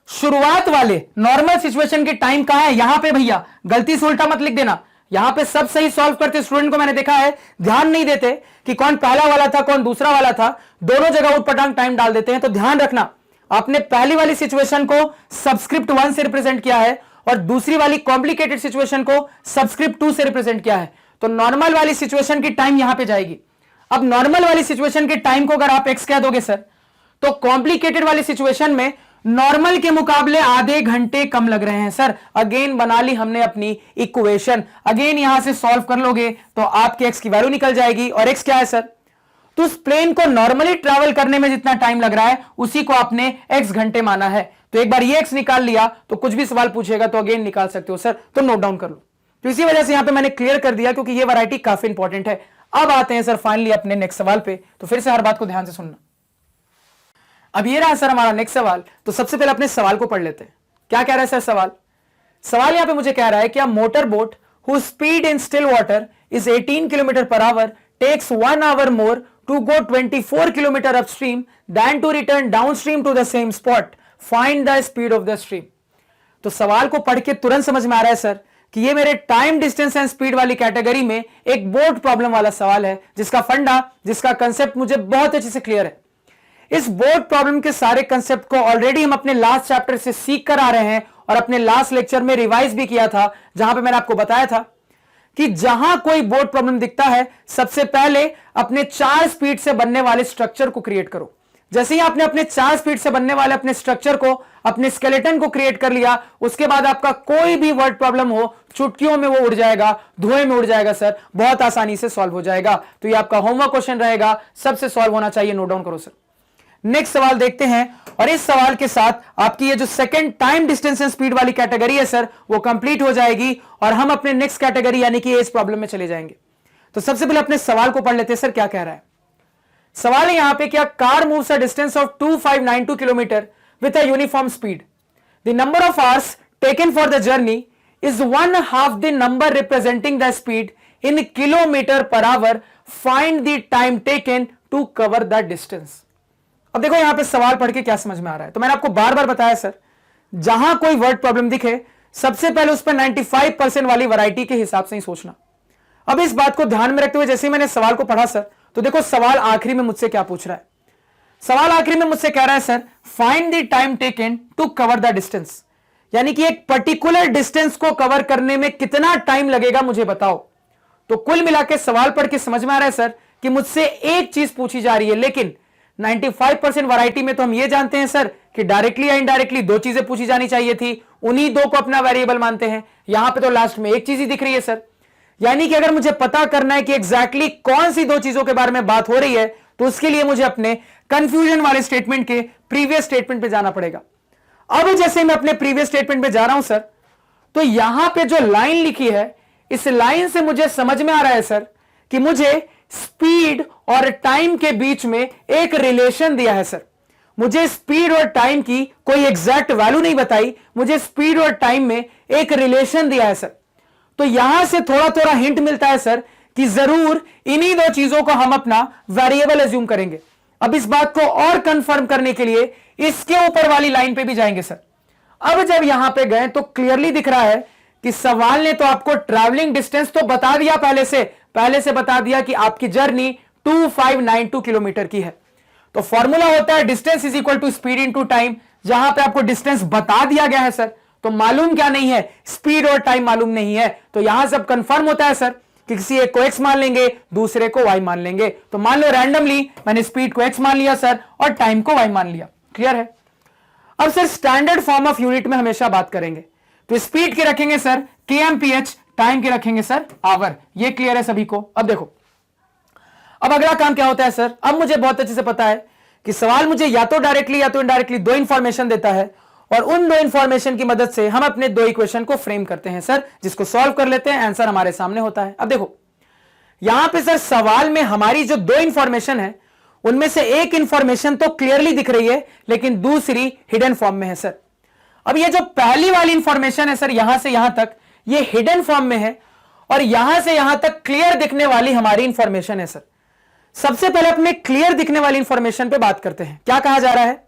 A: शुरुआत वाले नॉर्मल सिचुएशन की टाइम कहां है, यहां पे भैया गलती से उल्टा मत लिख देना। यहां पे सब सही सॉल्व करते स्टूडेंट को मैंने देखा है ध्यान नहीं देते कि कौन पहला वाला था कौन दूसरा वाला था, दोनों जगह उटपटांग टाइम डाल देते हैं। तो ध्यान रखना आपने पहली वाली सिचुएशन को सबस्क्रिप्ट 1 से रिप्रेजेंट किया है और दूसरी वाली कॉम्प्लिकेटेड सिचुएशन को सबस्क्रिप्ट 2 से रिप्रेजेंट किया है। तो नॉर्मल वाली सिचुएशन की टाइम यहां पे जाएगी। अब नॉर्मल वाली सिचुएशन की टाइम को अगर आप x कह दोगे सर तो कॉम्प्लिकेटेड वाली सिचुएशन में नॉर्मल के मुकाबले आधे घंटे कम लग रहे हैं सर। अगेन बना ली हमने अपनी इक्वेशन। अगेन यहां से सॉल्व कर लोगे तो आपके x की वैल्यू निकल जाएगी। और x क्या है सर, तो उस प्लेन को नॉर्मली ट्रैवल करने में जितना टाइम लग रहा है उसी को आपने x घंटे माना है। तो एक बार ये x निकाल लिया तो कुछ भी सवाल पूछेगा तो अगेन निकाल सकते हो सर। तो नोट डाउन कर लो। तो इसी वजह से यहां पे मैंने क्लियर कर दिया क्योंकि ये वैरायटी काफी इंपॉर्टेंट है। अब आते हैं सर फाइनली अपने नेक्स्ट सवाल पे। तो फिर से हर बात को ध्यान से सुनना। अब ये रहा सर हमारा नेक्स्ट सवाल। तो सबसे पहले अपने सवाल को पढ़ लेते हैं। क्या कह रहा है सर सवाल? सवाल यहां पे मुझे कह रहा है कि a motor boat whose speed in still water is 18 km per hour takes 1 hour more to go 24 km upstream than to return downstream to the same spot. Find the speed of the stream. तो सवाल को पढ़ के तुरंत समझ में आ रहा है सर कि ये मेरे टाइम डिस्टेंस एंड स्पीड वाली कैटेगरी में एक बोट प्रॉब्लम वाला सवाल है जिसका फंडा, जिसका कंसेप्ट मुझे बहुत अच्छे से क्लियर है। इस बोर्ड प्रॉब्लम के सारे कंसेप्ट को ऑलरेडी हम अपने लास्ट चैप्टर से सीख कर आ रहे हैं और अपने लास्ट लेक्चर में रिवाइज भी किया था जहां पे मैंने आपको बताया था कि जहां कोई बोर्ड प्रॉब्लम दिखता है सबसे पहले अपने 4 स्पीड से बनने वाले स्ट्रक्चर को क्रिएट करो। जैसे ही आपने अपने 4 स्पीड से बनने वाले अपने स्ट्रक्चर को, अपने स्केलेटन को क्रिएट कर लिया, उसके बाद आपका कोई भी वर्ड प्रॉब्लम हो चुटकियों में वो उड़ जाएगा, धुएं में उड़ जाएगा सर, बहुत आसानी से सॉल्व हो जाएगा। तो ये आपका होमवर्क क्वेश्चन रहेगा, सबसे सॉल्व होना चाहिए। नोट डाउन करो सर। नेक्स्ट सवाल देखते हैं और इस सवाल के साथ आपकी ये जो second time distance and speed वाली कैटेगरी है सर वो कंप्लीट हो जाएगी और हम अपने नेक्स्ट कैटेगरी यानी कि एज प्रॉब्लम में चले जाएंगे। तो सबसे पहले अपने सवाल को पढ़ लेते हैं सर क्या कह रहा है। सवाल है यहां पे क्या car moves a distance of 2592 kilometre with a uniform speed. The number of hours taken for the journey is 1/2 the number representing the speed in kilometre per hour. Find the time taken to cover the distance. अब देखो यहां पे सवाल पढ़ के क्या समझ में आ रहा है। तो मैंने आपको बार बार बताया सर जहां कोई वर्ड प्रॉब्लम दिखे सबसे पहले उस पर 95% वाली वैरायटी के हिसाब से ही सोचना। अब इस बात को ध्यान में रखते हुए जैसे ही मैंने सवाल को पढ़ा सर तो देखो सवाल आखिरी में मुझसे क्या पूछ रहा है। सवाल आखिरी में मुझसे कह रहा है sir find the time taken to cover the distance, यानी कि एक पर्टिकुलर डिस्टेंस को कवर करने में कितना टाइम लगेगा मुझे बताओ। तो कुल मिला के सवाल पढ़ के समझ में आ रहा है सर कि मुझसे एक चीज पूछी जा रही है, लेकिन 95% वैरायटी में तो हम ये जानते हैं सर कि डायरेक्टली या इनडायरेक्टली 2 चीजें पूछी जानी चाहिए थी, उन्हीं 2 को अपना वेरिएबल मानते हैं। यहां पे तो लास्ट में एक चीज ही दिख रही है सर, यानी कि अगर मुझे पता करना है कि एग्जैक्टली कौन सी 2 चीजों के बारे में बात हो रही है तो उसके लिए मुझे अपने कंफ्यूजन वाले स्टेटमेंट के प्रीवियस स्टेटमेंट पे जाना पड़ेगा। अब जैसे मैं अपने प्रीवियस स्टेटमेंट पे जा रहा हूं सर तो यहां पे जो लाइन लिखी है इस लाइन से मुझे समझ में आ रहा है सर कि मुझे स्पीड और टाइम के बीच में एक रिलेशन दिया है सर। मुझे स्पीड और टाइम की कोई एग्जैक्ट वैल्यू नहीं बताई, मुझे स्पीड और टाइम में एक रिलेशन दिया है सर। तो यहां से थोड़ा थोड़ा हिंट मिलता है सर कि जरूर इन्हीं 2 चीजों को हम अपना वेरिएबल एज्यूम करेंगे। अब इस बात को और कंफर्म करने के लिए इसके ऊपर वाली लाइन पे भी जाएंगे सर। अब जब यहां पे गए तो क्लियरली दिख रहा है कि सवाल ने तो आपको ट्रैवलिंग डिस्टेंस तो बता दिया, पहले से बता दिया कि आपकी जर्नी 2592 किलोमीटर की है। तो फॉर्मूला होता है distance is equal to speed into time, जहां पे आपको डिस्टेंस बता दिया गया है सर, तो मालूम क्या नहीं है, स्पीड और टाइम मालूम नहीं है, तो यहां सब कंफर्म होता है सर कि किसी एक को x मान लेंगे, दूसरे को y मान लेंगे। तो मान लो रैंडमली मैंने स्पीड को x मान लिया सर और टाइम को y मान लिया। क्लियर है? अब sir standard form of unit में हमेशा बात करेंगे, तो स्पीड के रखेंगे सर kmph, टाइम के रखेंगे सर आवर। ये क्लियर है सभी को? अब देखो, अब अगला काम क्या होता है सर, अब मुझे बहुत अच्छे से पता है कि सवाल मुझे या तो डायरेक्टली या तो इनडायरेक्टली दो इंफॉर्मेशन देता है, और उन दो इंफॉर्मेशन की मदद से हम अपने दो इक्वेशन को फ्रेम करते हैं सर, जिसको सॉल्व कर लेते हैं, आंसर हमारे सामने होता है। अब देखो यहां पे सर सवाल में हमारी जो दो इंफॉर्मेशन है उनमें से एक इंफॉर्मेशन तो क्लियरली दिख रही है, लेकिन दूसरी हिडन फॉर्म में है सर। अब ये जो पहली वाली इंफॉर्मेशन है सर, यहां से यहां तक ये हिडन फॉर्म में है, और यहां से यहां तक क्लियर दिखने वाली हमारी इंफॉर्मेशन है सर। सबसे पहले अपने क्लियर दिखने वाली इंफॉर्मेशन पे बात करते हैं। क्या कहा जा रहा है?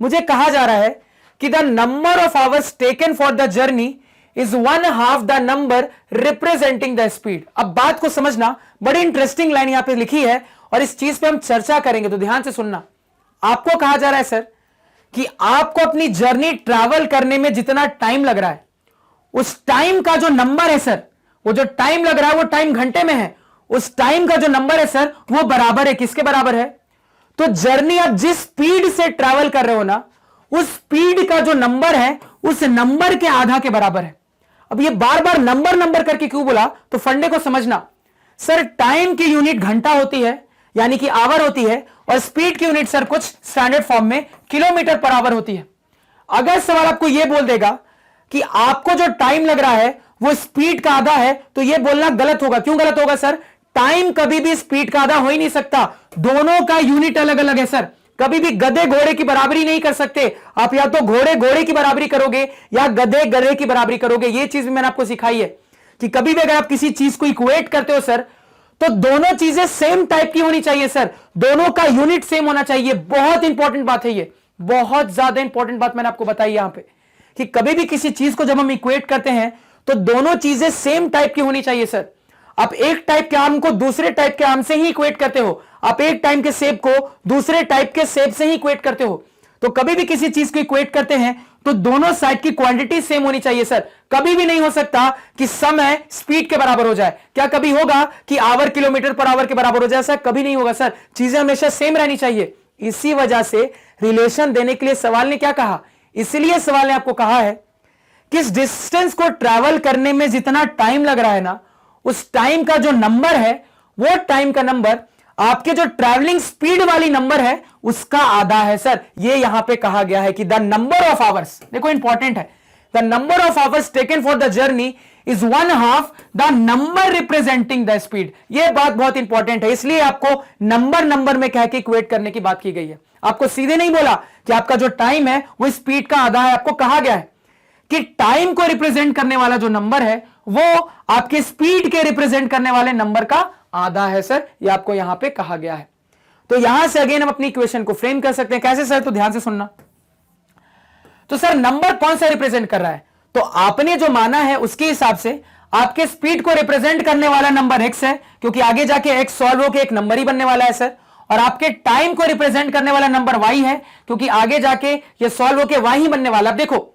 A: मुझे कहा जा रहा है कि the number of hours taken for the journey is 1/2 the number representing the speed. अब बात को समझना, बड़ी इंटरेस्टिंग लाइन यहां पे लिखी है और इस चीज पे हम चर्चा करेंगे, तो ध्यान से सुनना। आपको कहा जा रहा है सर कि आपको अपनी जर्नी ट्रैवल करने में जितना टाइम लग रहा है, उस टाइम का जो नंबर है सर, वो जो टाइम लग रहा है वो टाइम घंटे में है, उस टाइम का जो नंबर है सर वो बराबर है किसके बराबर है? तो जर्नी आप जिस स्पीड से ट्रैवल कर रहे हो ना, उस स्पीड का जो नंबर है उस नंबर के आधा के बराबर है। अब ये बार बार नंबर करके क्यों बोला, तो फंडे को समझना सर। टाइम की यूनिट घंटा होती है, यानी कि आवर होती है, और स्पीड की यूनिट सर कुछ स्टैंडर्ड फॉर्म में किलोमीटर पर आवर होती है। अगर सवाल आपको यह बोल देगा कि आपको जो टाइम लग रहा है वो स्पीड का आधा है, तो यह बोलना गलत होगा। क्यों गलत होगा सर? टाइम कभी भी स्पीड का आधा हो ही नहीं सकता, दोनों का यूनिट अलग अलग है सर। कभी भी गधे घोड़े की बराबरी नहीं कर सकते आप, या तो घोड़े घोड़े की बराबरी करोगे या गधे गधे की बराबरी करोगे। यह चीज भी मैंने आपको सिखाई है कि कभी भी अगर आप किसी चीज को इक्वेट करते हो सर, तो दोनों चीजें सेम टाइप की होनी चाहिए सर, दोनों का यूनिट सेम होना चाहिए। बहुत इंपॉर्टेंट बात है, ये बहुत ज्यादा इंपॉर्टेंट बात मैंने आपको बताई यहां पे, कि कभी भी किसी चीज को जब हम इक्वेट करते हैं तो दोनों चीजें सेम टाइप की होनी चाहिए सर। आप एक टाइप के आम को दूसरे टाइप के आम से ही इक्वेट करते हो, आप एक टाइप के सेब को दूसरे टाइप के सेब से ही इक्वेट करते हो। तो कभी भी किसी चीज को इक्वेट करते हैं तो दोनों साइड की क्वांटिटी सेम होनी चाहिए सर। कभी भी नहीं हो सकता कि समय स्पीड के बराबर हो जाए। क्या कभी होगा कि आवर किलोमीटर पर आवर के बराबर हो जाए? ऐसा कभी नहीं होगा सर, चीजें हमेशा सेम रहनी चाहिए। इसी वजह से रिलेशन देने के लिए सवाल ने क्या कहा, इसलिए सवाल ने आपको कहा है कि इस डिस्टेंस को ट्रैवल करने में जितना टाइम लग रहा है ना, उस टाइम का जो नंबर है वो टाइम का नंबर आपके जो ट्रैवलिंग स्पीड वाली नंबर है उसका आधा है सर। ये यहां पे कहा गया है कि द नंबर ऑफ आवर्स, देखो इंपॉर्टेंट है, the number of hours taken for the journey is 1/2 the number representing the speed. ये बात बहुत इंपॉर्टेंट है, इसलिए आपको नंबर में कह के इक्वेट करने की बात की गई है। आपको सीधे नहीं बोला कि आपका जो टाइम है वो स्पीड का आधा है, आपको कहा गया है कि टाइम को रिप्रेजेंट करने वाला जो नंबर है वो आपके स्पीड के रिप्रेजेंट करने वाले नंबर का आधा है सर। ये आपको यहां पे कहा गया है। तो यहां से अगेन हम अपनी इक्वेशन को फ्रेम कर सकते हैं। कैसे सर? तो ध्यान से सुनना। तो सर नंबर कौन सा रिप्रेजेंट कर रहा है? तो आपने जो माना है उसके हिसाब से आपके स्पीड को रिप्रेजेंट करने वाला नंबर x है, क्योंकि आगे जाके x सॉल्व होकर एक नंबर ही बनने वाला है सर। और आपके टाइम को रिप्रेजेंट करने वाला नंबर y है, क्योंकि आगे जाके ये सॉल्व होकर y ही बनने वाला। अब देखो,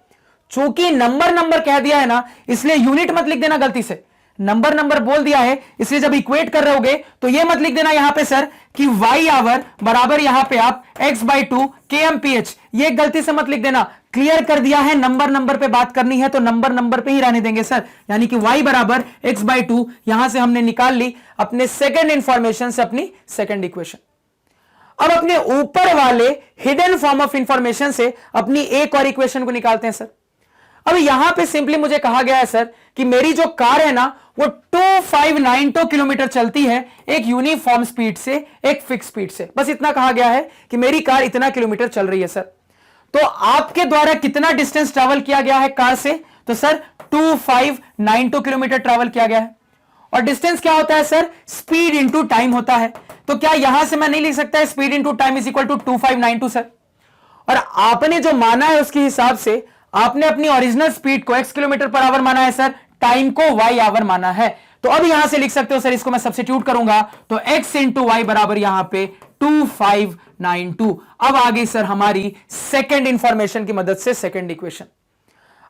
A: चूंकि नंबर कह दिया है ना, इसलिए यूनिट मत लिख देना गलती से। नंबर बोल दिया है, इसलिए जब इक्वेट कर रहे होगे तो यह मत लिख देना यहां पे सर कि y आवर बराबर यहां पे आप x/2 kmph, ये गलती से मत लिख देना। क्लियर कर दिया है, नंबर पे बात करनी है तो नंबर पे ही रहने देंगे सर। यानी कि y बराबर x/2 यहां से हमने निकाल ली अपने सेकंड इंफॉर्मेशन से अपनी सेकंड इक्वेशन। अब अपने ऊपर वाले हिडन फॉर्म ऑफ इंफॉर्मेशन से अपनी एक और इक्वेशन को निकालते हैं सर। अब यहां पे सिंपली मुझे कहा गया है सर कि मेरी जो कार है ना वो 2592 किलोमीटर चलती है एक यूनिफॉर्म स्पीड से, एक फिक्स स्पीड से। बस इतना कहा गया है कि मेरी कार इतना किलोमीटर चल रही है सर। तो आपके द्वारा कितना डिस्टेंस ट्रैवल किया गया है कार से? तो सर 2592 किलोमीटर ट्रैवल किया गया है। और डिस्टेंस क्या होता है सर? स्पीड इंटू टाइम होता है। तो क्या यहां से मैं नहीं लिख सकता speed into time is equal to 2592 sir? और आपने जो माना है उसके हिसाब से आपने अपनी ओरिजिनल स्पीड को x किलोमीटर पर आवर माना है सर, टाइम को y आवर माना है। तो अब यहां से लिख सकते हो सर, इसको मैं सब्स्टिट्यूट करूंगा तो x इंटू वाई बराबर यहां पे 2592। अब आ गई सर हमारी सेकंड इंफॉर्मेशन की मदद से सेकंड इक्वेशन।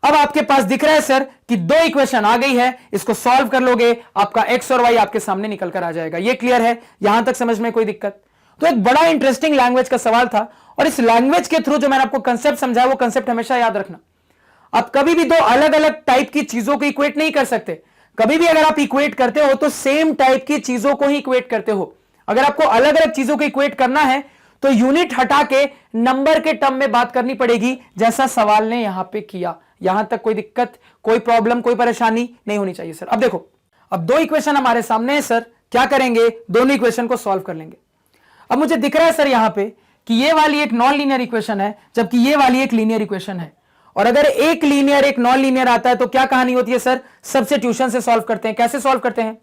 A: अब आपके पास दिख रहा है सर कि दो इक्वेशन आ गई है, इसको सॉल्व कर लोगे, आपका एक्स और वाई आपके सामने निकल कर आ जाएगा। ये क्लियर है? यहां तक समझ में कोई दिक्कत? तो एक बड़ा इंटरेस्टिंग लैंग्वेज का सवाल था, और इस लैंग्वेज के थ्रू जो मैंने आपको कंसेप्ट समझाया वो कंसेप्ट हमेशा याद रखना। आप कभी भी दो अलग अलग टाइप की चीजों को इक्वेट नहीं कर सकते। कभी भी अगर आप इक्वेट करते हो तो सेम टाइप की चीजों को ही इक्वेट करते हो। अगर आपको अलग अलग चीजों को इक्वेट करना है तो यूनिट हटा के नंबर के टर्म में बात करनी पड़ेगी, जैसा सवाल ने यहां पे किया। यहां तक कोई दिक्कत, कोई प्रॉब्लम, कोई परेशानी नहीं होनी चाहिए सर। अब देखो, अब दो इक्वेशन हमारे सामने है सर, क्या करेंगे? दोनों इक्वेशन को सॉल्व कर लेंगे। अब मुझे दिख रहा है सर यहां पे कि ये वाली एक नॉन लीनियर इक्वेशन है, जबकि ये वाली एक लीनियर इक्वेशन है। और अगर एक लीनियर एक नॉन लीनियर आता है तो क्या कहानी होती है सर? सब्स्टिट्यूशन से सॉल्व करते हैं। कैसे सॉल्व करते हैं?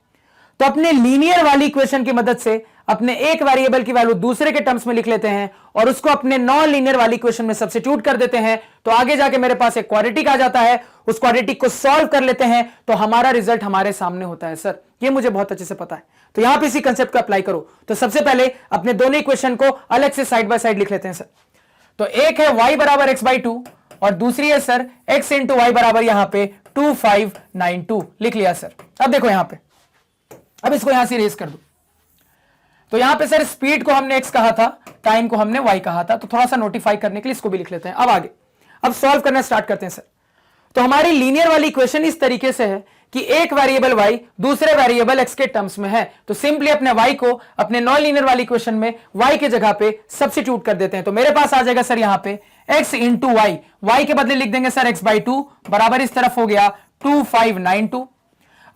A: तो अपने लीनियर वाली इक्वेशन की मदद से अपने एक वेरिएबल की वैल्यू दूसरे के टर्म्स में लिख लेते हैं और उसको अपने नॉन लीनियर वाली इक्वेशन में सब्स्टिट्यूट कर देते हैं। तो आगे जाके मेरे पास एक क्वाड्रेटिक आ जाता है, उस क्वाड्रेटिक को सॉल्व कर लेते हैं तो हमारा रिजल्ट हमारे सामने होता है सर। ये मुझे बहुत अच्छे से पता है। तो यहां पे इसी कंसेप्ट को अप्लाई करो। तो सबसे पहले अपने दोनों इक्वेशन को अलग से साइड बाय साइड लिख लेते हैं सर। तो एक है y बराबर x/2 और दूसरी है सर x इंटू वाई बराबर यहां पे 2592। लिख लिया सर। अब देखो यहां पे, अब इसको यहां से इरेज कर दो। तो यहां पे सर स्पीड को हमने x कहा था, टाइम को हमने y कहा था, तो थोड़ा सा नोटिफाई करने के लिए इसको भी लिख लेते हैं। अब आगे, अब सॉल्व करना स्टार्ट करते हैं सर। तो हमारी लीनियर वाली इक्वेशन इस तरीके से है कि एक वेरिएबल y दूसरे वेरिएबल x के टर्म्स में है। तो सिंपली अपने y को अपने नॉन लीनियर वाली इक्वेशन में y के जगह पे सब्स्टिट्यूट कर देते हैं। तो मेरे पास आ जाएगा सर यहां पे x इंटू वाई, y के बदले लिख देंगे सर x/2 बराबर इस तरफ हो गया 2592।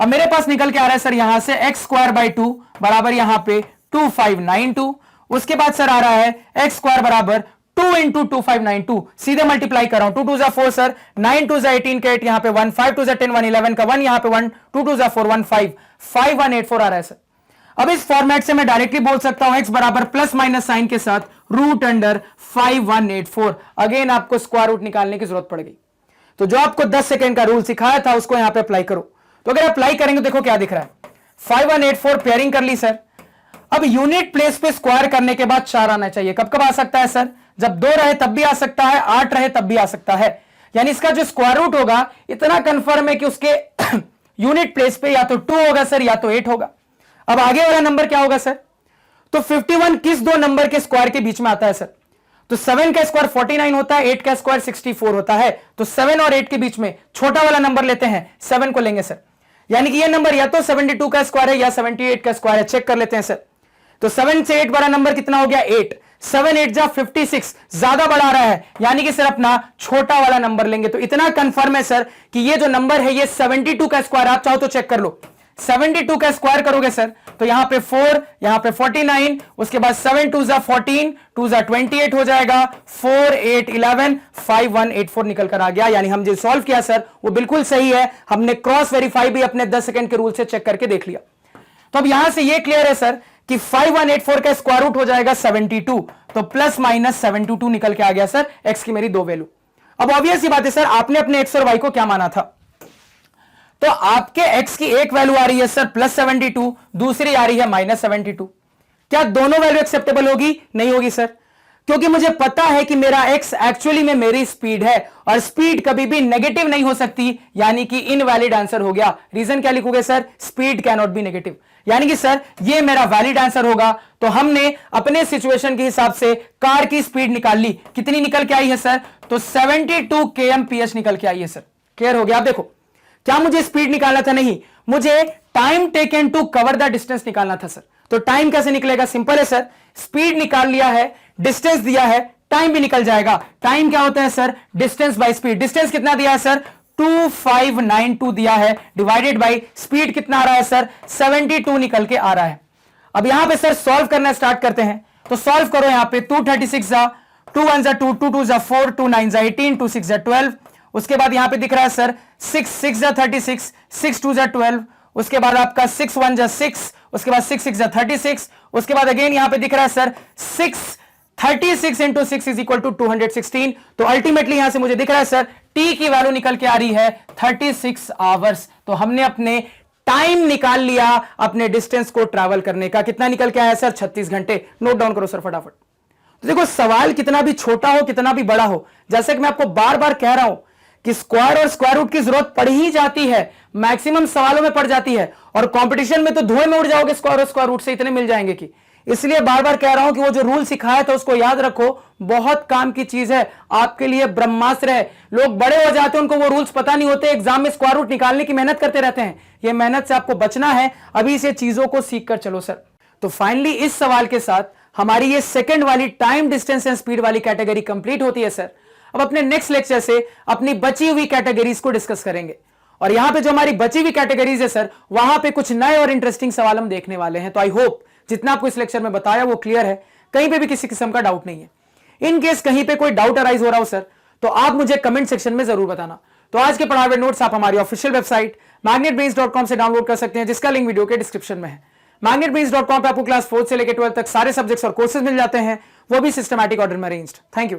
A: अब मेरे पास निकल के आ रहा है सर यहां से x²/2 बराबर यहां पे 2592। उसके बाद सर आ रहा है x² बराबर 2 इंटू 2592, सीधे मल्टीप्लाई कर रहा हूं। 2 2 जा 4 सर, 9 2 जा 18 का 8 यहां पे 1, 5 2 जा 10, 111 का 1 यहां पे 1, 2 2 जा 4, 1 5, 5184 आ रहा है सर। अब इस फॉर्मेट से मैं डायरेक्टली बोल सकता हूं x बराबर प्लस माइनस साइन के साथ √5184। अगेन आपको स्क्वायर रूट निकालने की जरूरत पड़ गई। तो जो आपको 10 सेकंड का रूल सिखाया था उसको यहां पे अप्लाई करो। तो अगर अप्लाई करेंगे देखो क्या दिख रहा है, 5184 पेयरिंग कर ली सर। अब यूनिट प्लेस पे स्क्वायर करने के बाद 4 आना चाहिए। कब कब आ सकता है सर? जब 2 रहे तब भी आ सकता है, 8 रहे तब भी आ सकता है। यानी इसका जो स्क्वायर रूट होगा इतना कंफर्म है कि उसके यूनिट प्लेस पे या तो 2 होगा सर या तो 8 होगा। अब आगे वाला नंबर क्या होगा सर? तो 51 किस दो नंबर के स्क्वायर के बीच में आता है सर? तो 7 का स्क्वायर 49 होता है, 8 का स्क्वायर 64 होता है। तो 7 और 8 के बीच में छोटा वाला नंबर लेते हैं, 7 को लेंगे सर। यानी कि ये नंबर या तो 72 का स्क्वायर है या 78 का स्क्वायर है। चेक कर लेते हैं सर। तो 7 से 8 बड़ा नंबर कितना हो गया? 8। 7 8 जा 56, ज्यादा बड़ा आ रहा है, यानी कि सर अपना छोटा वाला नंबर लेंगे। तो इतना कंफर्म है सर कि ये जो नंबर है ये 72 का स्क्वायर। आप चाहो तो चेक कर लो, 72 का स्क्वायर करोगे सर तो यहां पे 4, यहां पे 49, उसके बाद 7 2 जा 14, 2 जा 28 हो जाएगा, 4 8 11, 5184 निकल कर आ गया। यानी हम जो सॉल्व किया सर वो बिल्कुल सही है। हमने क्रॉस वेरीफाई भी अपने 10 सेकंड के रूल से चेक करके देख लिया। तो अब यहां से ये क्लियर है सर कि 5184 का स्क्वायर रूट हो जाएगा 72। तो प्लस माइनस 72 निकल के आ गया सर एक्स की मेरी दो वैल्यू। अब ऑब्वियस ही बात है सर, आपने अपने एक्स और वाई को क्या माना था? तो आपके x की एक वैल्यू आ रही है सर प्लस 72, दूसरी आ रही है माइनस 72। क्या दोनों वैल्यू एक्सेप्टेबल होगी? नहीं होगी सर, क्योंकि मुझे पता है कि मेरा x एक्चुअली में मेरी स्पीड है और स्पीड कभी भी नेगेटिव नहीं हो सकती, यानी कि इनवैलिड आंसर हो गया। रीजन क्या लिखोगे sir? Speed can not be negative, यानी कि सर ये मेरा वैलिड आंसर होगा। तो हमने अपने सिचुएशन के हिसाब से कार की स्पीड निकाल ली। कितनी निकल के आई है सर? तो 72 kmph निकल के आई है सर। क्लियर हो गया? आप देखो, क्या मुझे स्पीड निकालना था? नहीं, मुझे time taken to cover the distance निकालना था सर। तो टाइम कैसे निकलेगा? सिंपल है सर, स्पीड निकाल लिया है, डिस्टेंस दिया है, टाइम भी निकल जाएगा। टाइम क्या होता है sir? Distance by speed. Distance कितना दिया है सर? 2592 दिया है, डिवाइडेड बाय स्पीड कितना आ रहा है सर? 72 निकल के आ रहा है। अब यहां पे सर सॉल्व करना स्टार्ट करते हैं। तो सॉल्व करो यहां पे 236 जा 2 1 जा 2 2 2 जा 4 2 9 जा 18 2 6 जा 12। उसके बाद यहां पे दिख रहा है सर 6 6 जा 36 6 2 जा 12। उसके बाद आपका 6 1 जा 6, उसके बाद 6 6 जा 36। उसके बाद अगेन यहां पे दिख रहा है sir 36 into 6 is equal to 216। तो अल्टीमेटली यहां से मुझे दिख रहा है सर टी की वैल्यू निकल के आ रही है 36 आवर्स। तो हमने अपने टाइम निकाल लिया अपने डिस्टेंस को ट्रैवल करने का। कितना निकल के आया सर? 36 घंटे। नोट डाउन करो सर फटाफट। तो देखो, सवाल कितना भी छोटा हो, कितना भी बड़ा हो, जैसे कि मैं आपको बार बार कह रहा हूं कि स्क्वायर और स्क्वायर रूट की जरूरत पड़ ही जाती है, मैक्सिमम सवालों में पड़ जाती है, और कंपटीशन में तो धुएं में उड़ जाओगे स्क्वायर और स्क्वायर रूट से, इतने मिल जाएंगे कि। इसलिए बार बार कह रहा हूं कि वो जो रूल सिखाया था उसको याद रखो, बहुत काम की चीज है, आपके लिए ब्रह्मास्त्र है। लोग बड़े हो जाते हैं, उनको वो रूल्स पता नहीं होते, एग्जाम में स्क्वायर रूट निकालने की मेहनत करते रहते हैं। ये मेहनत से आपको बचना है, अभी से चीजों को सीख कर चलो सर। तो फाइनली इस सवाल के साथ हमारी ये सेकंड वाली टाइम, डिस्टेंस एंड स्पीड वाली कैटेगरी कंप्लीट होती है सर। अब अपने नेक्स्ट लेक्चर से अपनी बची हुई कैटेगरीज को डिस्कस करेंगे, और यहां पे जो हमारी बची हुई कैटेगरीज है सर, वहां पे कुछ नए और इंटरेस्टिंग सवाल हम देखने वाले हैं। तो आई होप जितना आपको इस लेक्चर में बताया वो क्लियर है, कहीं पे भी किसी किस्म का डाउट नहीं है। इन केस कहीं पे कोई डाउट अराइज हो रहा हो सर, तो आप मुझे कमेंट सेक्शन में जरूर बताना। तो आज के पढ़ाए हुए नोट्स आप हमारी ऑफिशियल वेबसाइट magnetbrains.com से डाउनलोड कर सकते हैं, जिसका लिंक वीडियो के डिस्क्रिप्शन में है। magnetbrains.com पे आपको क्लास 4 से लेकर 12 तक सारे सब्जेक्ट्स और कोर्सेज मिल जाते हैं, वो भी सिस्टमैटिक ऑर्डर में अरेंज्ड। Thank you.